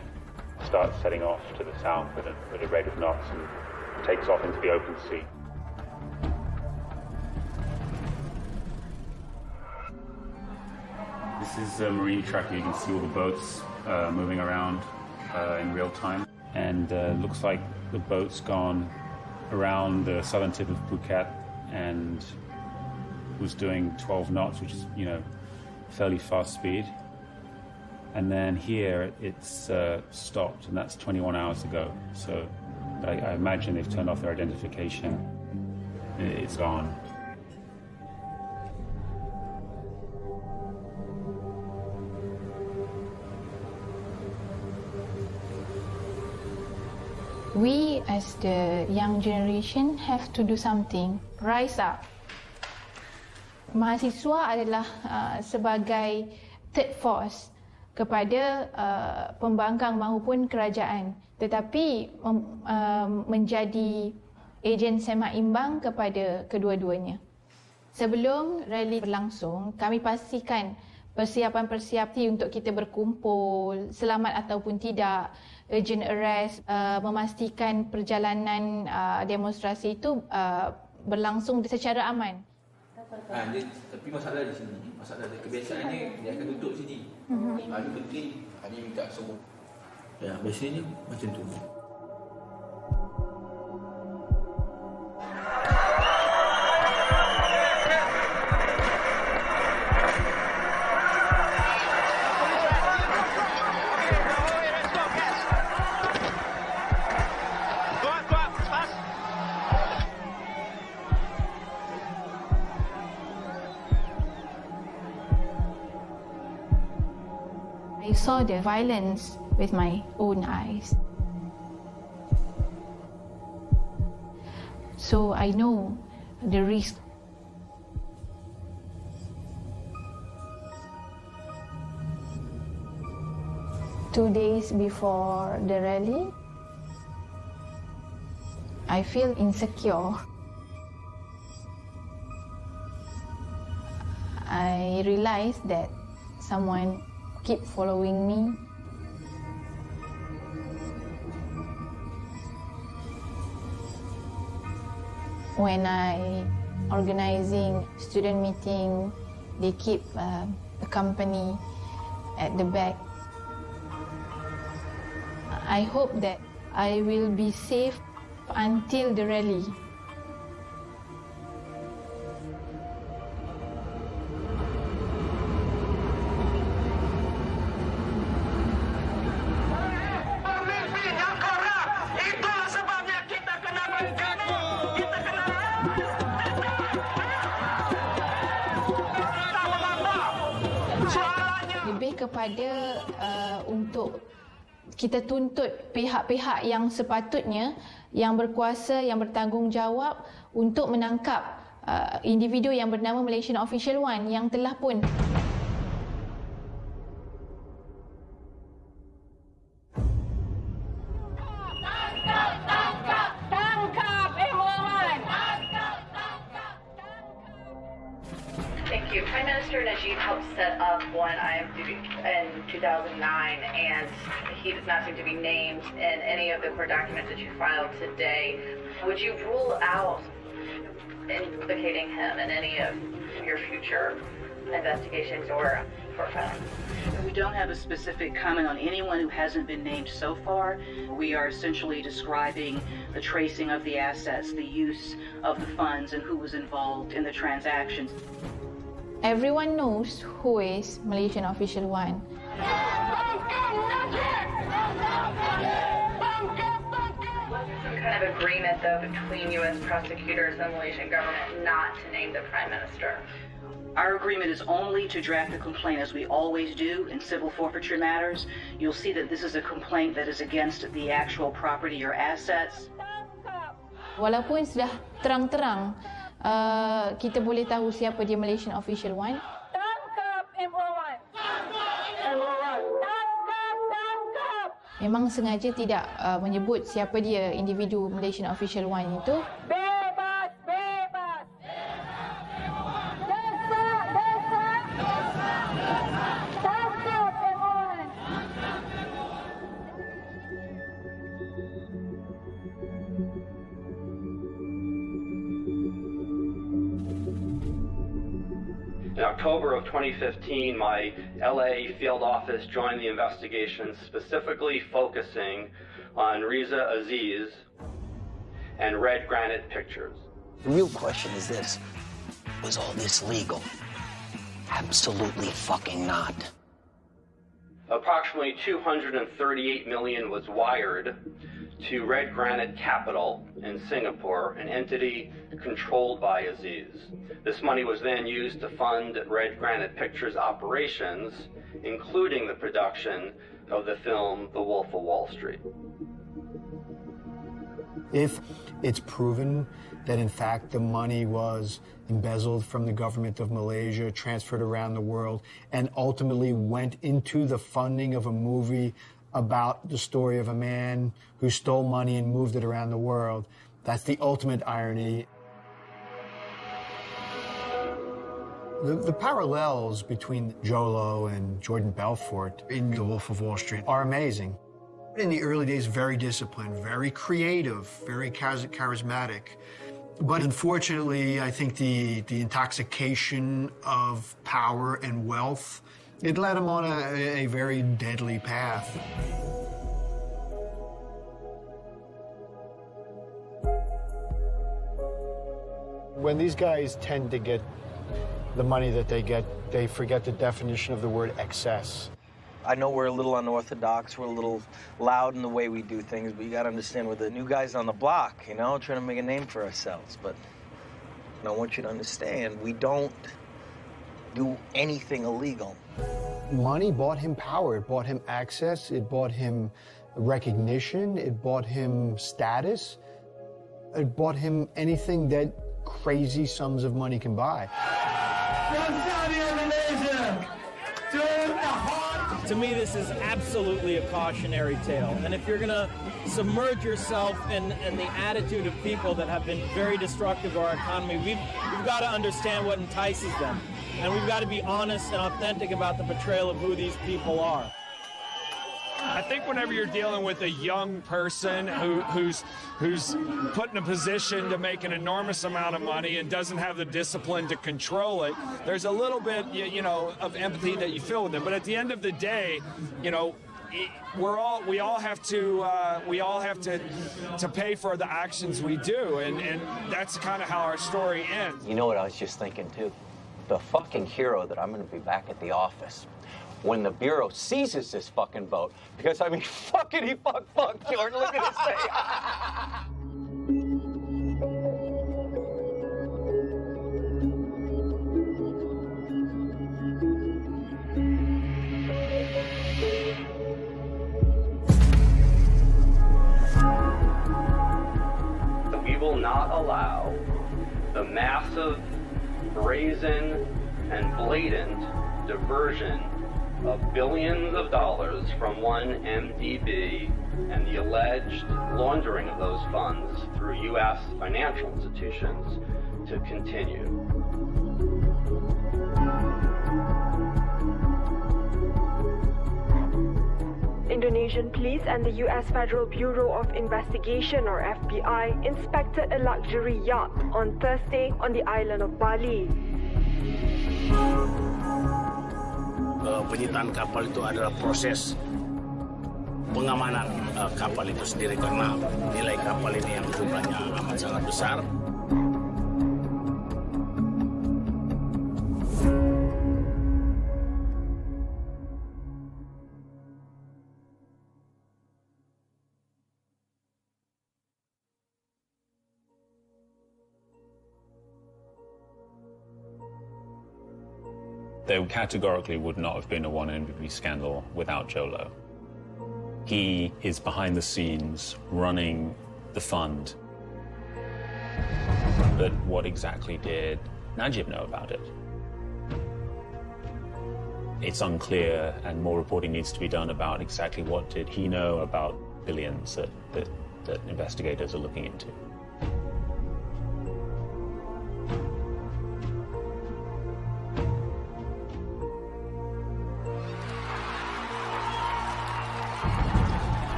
starts setting off to the south at a rate of knots and takes off into the open sea. This is a marine tracker. You can see all the boats moving around in real time, and looks like the boat's gone around the southern tip of Phuket and was doing 12 knots, which is, you know, fairly fast speed. And then here it's stopped, and that's 21 hours ago. So I imagine they've turned off their identification. It's gone. We as the young generation have to do something, rise up. Mahasiswa adalah sebagai third force kepada pembangkang maupun kerajaan, tetapi menjadi ejen sembaimbang kepada kedua-duanya. Sebelum rally berlangsung, kami pastikan persiapan-persiapan untuk kita berkumpul, selamat ataupun tidak, urgent arrest, memastikan perjalanan demonstrasi itu berlangsung secara aman. Tapi masalah di sini, masalah dia kebiasaannya dia akan duduk sini. Dia penting, dia minta semua. Ya, biasanya macam tu. I saw the violence with my own eyes. So I know the risk. Two days before the rally, I feel insecure. I realized that someone keep following me. When I organizing student meeting, they keep the company at the back. I hope that I will be safe until the rally. Lebih kepada untuk kita tuntut pihak-pihak yang sepatutnya, yang berkuasa, yang bertanggungjawab untuk menangkap individu yang bernama Malaysian Official One yang telah pun Thank you. Prime Minister Najib helped set up one IMDb in 2009, and he does not seem to be named in any of the court documents that you filed today. Would you rule out implicating him in any of your future investigations or court filings? We don't have a specific comment on anyone who hasn't been named so far. We are essentially describing the tracing of the assets, the use of the funds, and who was involved in the transactions. everyone knows who is Malaysian Official One. Some kind of agreement, though, between U.S. prosecutors and the Malaysian government not to name the Prime Minister. Our agreement is only to draft a complaint, as we always do in civil forfeiture matters. You'll see that this is a complaint that is against the actual property or assets. Walaupun sudah terang-terang kita boleh tahu siapa dia Malaysian Official One. Tangkap MO1. MO1. Tangkap. Memang sengaja tidak menyebut siapa dia individu Malaysian Official One itu. Bebas, bebas. Tangkap MO1. In October of 2015, my LA field office joined the investigation, specifically focusing on Riza Aziz and Red Granite Pictures. The real question is this: was all this legal? Absolutely fucking not. Approximately $238 million was wired to Red Granite Capital in Singapore, an entity controlled by Aziz. This money was then used to fund Red Granite Pictures' operations, including the production of the film The Wolf of Wall Street. If it's proven that in fact the money was embezzled from the government of Malaysia, transferred around the world, and ultimately went into the funding of a movie about the story of a man who stole money and moved it around the world, that's the ultimate irony. The parallels between Jolo and Jordan Belfort in The Wolf of Wall Street are amazing. In the early days, very disciplined, very creative, very charismatic. But unfortunately, I think the intoxication of power and wealth, it led him on a very deadly path. When these guys tend to get the money that they get, they forget the definition of the word excess. I know we're a little unorthodox, we're a little loud in the way we do things, but you gotta understand we're the new guys on the block, you know, trying to make a name for ourselves. But I want you to understand, we don't do anything illegal. Money bought him power, it bought him access, it bought him recognition, it bought him status, it bought him anything that crazy sums of money can buy. From Saudi Arabia to the heart. To me, this is absolutely a cautionary tale. And if you're going to submerge yourself in the attitude of people that have been very destructive to our economy, we've got to understand what entices them. And we've got to be honest and authentic about the portrayal of who these people are. I think whenever you're dealing with a young person who's put in a position to make an enormous amount of money and doesn't have the discipline to control it, there's a little bit, you know, of empathy that you feel with them. But at the end of the day, you know, we all have to pay for the actions we do, and that's kind of how our story ends. You know what I was just thinking too? The fucking hero that I'm going to be back at the office when the Bureau seizes this fucking boat. Because, I mean, fuckity fuck, Jordan, look at this thing. We will not allow the massive, brazen, and blatant diversion of billions of dollars from 1MDB and the alleged laundering of those funds through U.S. financial institutions to continue. Indonesian police and the U.S. Federal Bureau of Investigation, or FBI, inspected a luxury yacht on Thursday on the island of Bali. Penyitaan kapal itu adalah proses pengamanan kapal itu sendiri karena nilai kapal ini yang jumlahnya amat sangat besar. There categorically would not have been a 1MDB scandal without Jolo. He is behind the scenes running the fund. But what exactly did Najib know about it? It's unclear, and more reporting needs to be done about exactly what did he know about billions that investigators are looking into.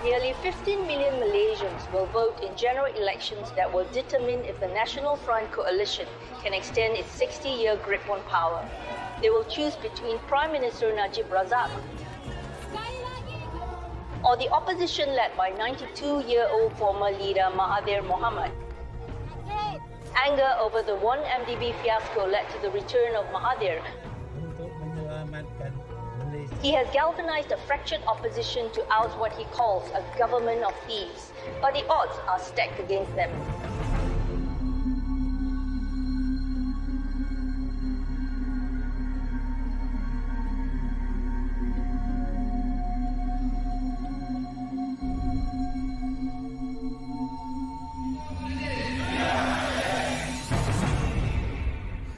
Nearly 15 million Malaysians will vote in general elections that will determine if the National Front coalition can extend its 60-year grip on power. They will choose between Prime Minister Najib Razak or the opposition led by 92-year-old former leader Mahathir Mohamad. Anger over the 1MDB fiasco led to the return of Mahathir. He has galvanized a fractured opposition to oust what he calls a government of thieves, but the odds are stacked against them.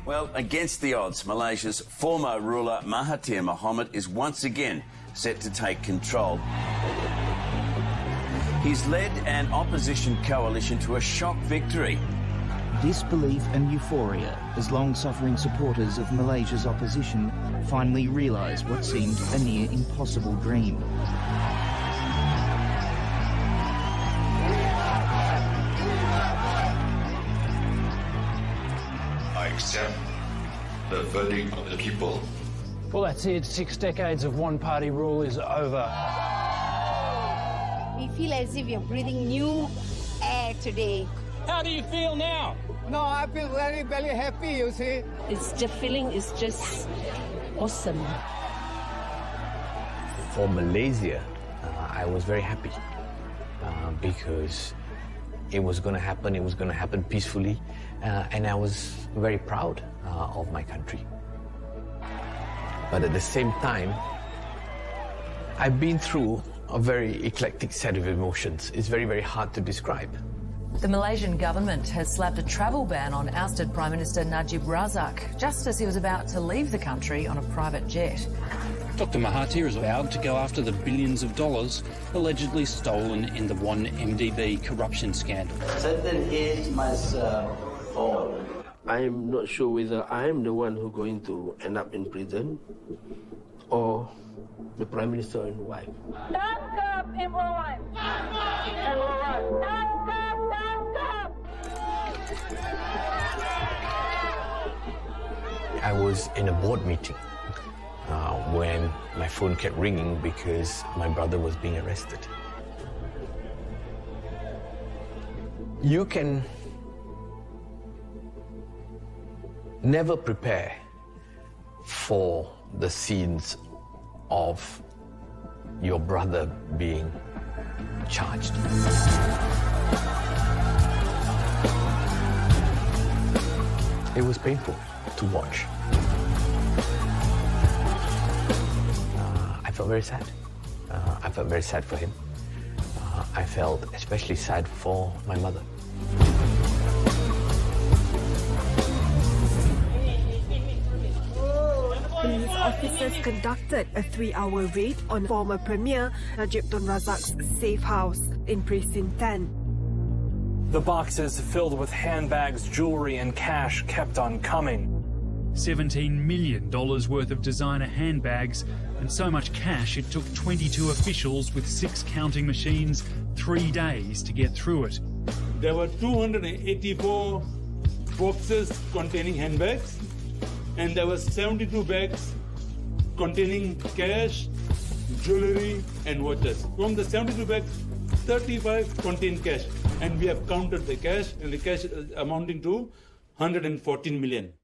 Well, against the odds, Malaysia's former ruler Mahathir Mohamad is once again set to take control. He's led an opposition coalition to a shock victory. Disbelief and euphoria as long-suffering supporters of Malaysia's opposition finally realised what seemed a near impossible dream. accept the verdict of the people. Well, that's it. 6 decades of one-party rule is over. We feel as if we are breathing new air today. How do you feel now? No, I feel very, very happy, you see. The feeling is just awesome. For Malaysia, I was very happy because it was going to happen peacefully, and I was very proud of my country. But at the same time, I've been through a very eclectic set of emotions. It's very, very hard to describe. The Malaysian government has slapped a travel ban on ousted Prime Minister Najib Razak, just as he was about to leave the country on a private jet. Dr Mahathir is vowed to go after the billions of dollars allegedly stolen in the 1MDB corruption scandal. Certain age must fall. I'm not sure whether I'm the one who's going to end up in prison or the Prime Minister and wife. Tangkap Imran! Tangkap! I was in a board meeting when my phone kept ringing because my brother was being arrested. You can never prepare for the scenes of your brother being charged. It was painful to watch. I felt very sad. I felt very sad for him. I felt especially sad for my mother. Police officers conducted a 3-hour raid on former Premier Najib Tun Razak's safe house in Precinct 10. The boxes filled with handbags, jewelry, and cash kept on coming. $17 million worth of designer handbags and so much cash it took 22 officials with 6 counting machines 3 days to get through it. There were 284 boxes containing handbags, and there were 72 bags containing cash, jewelry, and watches. From the 72 bags, 35 contained cash, and we have counted the cash, and the cash is amounting to 114 million.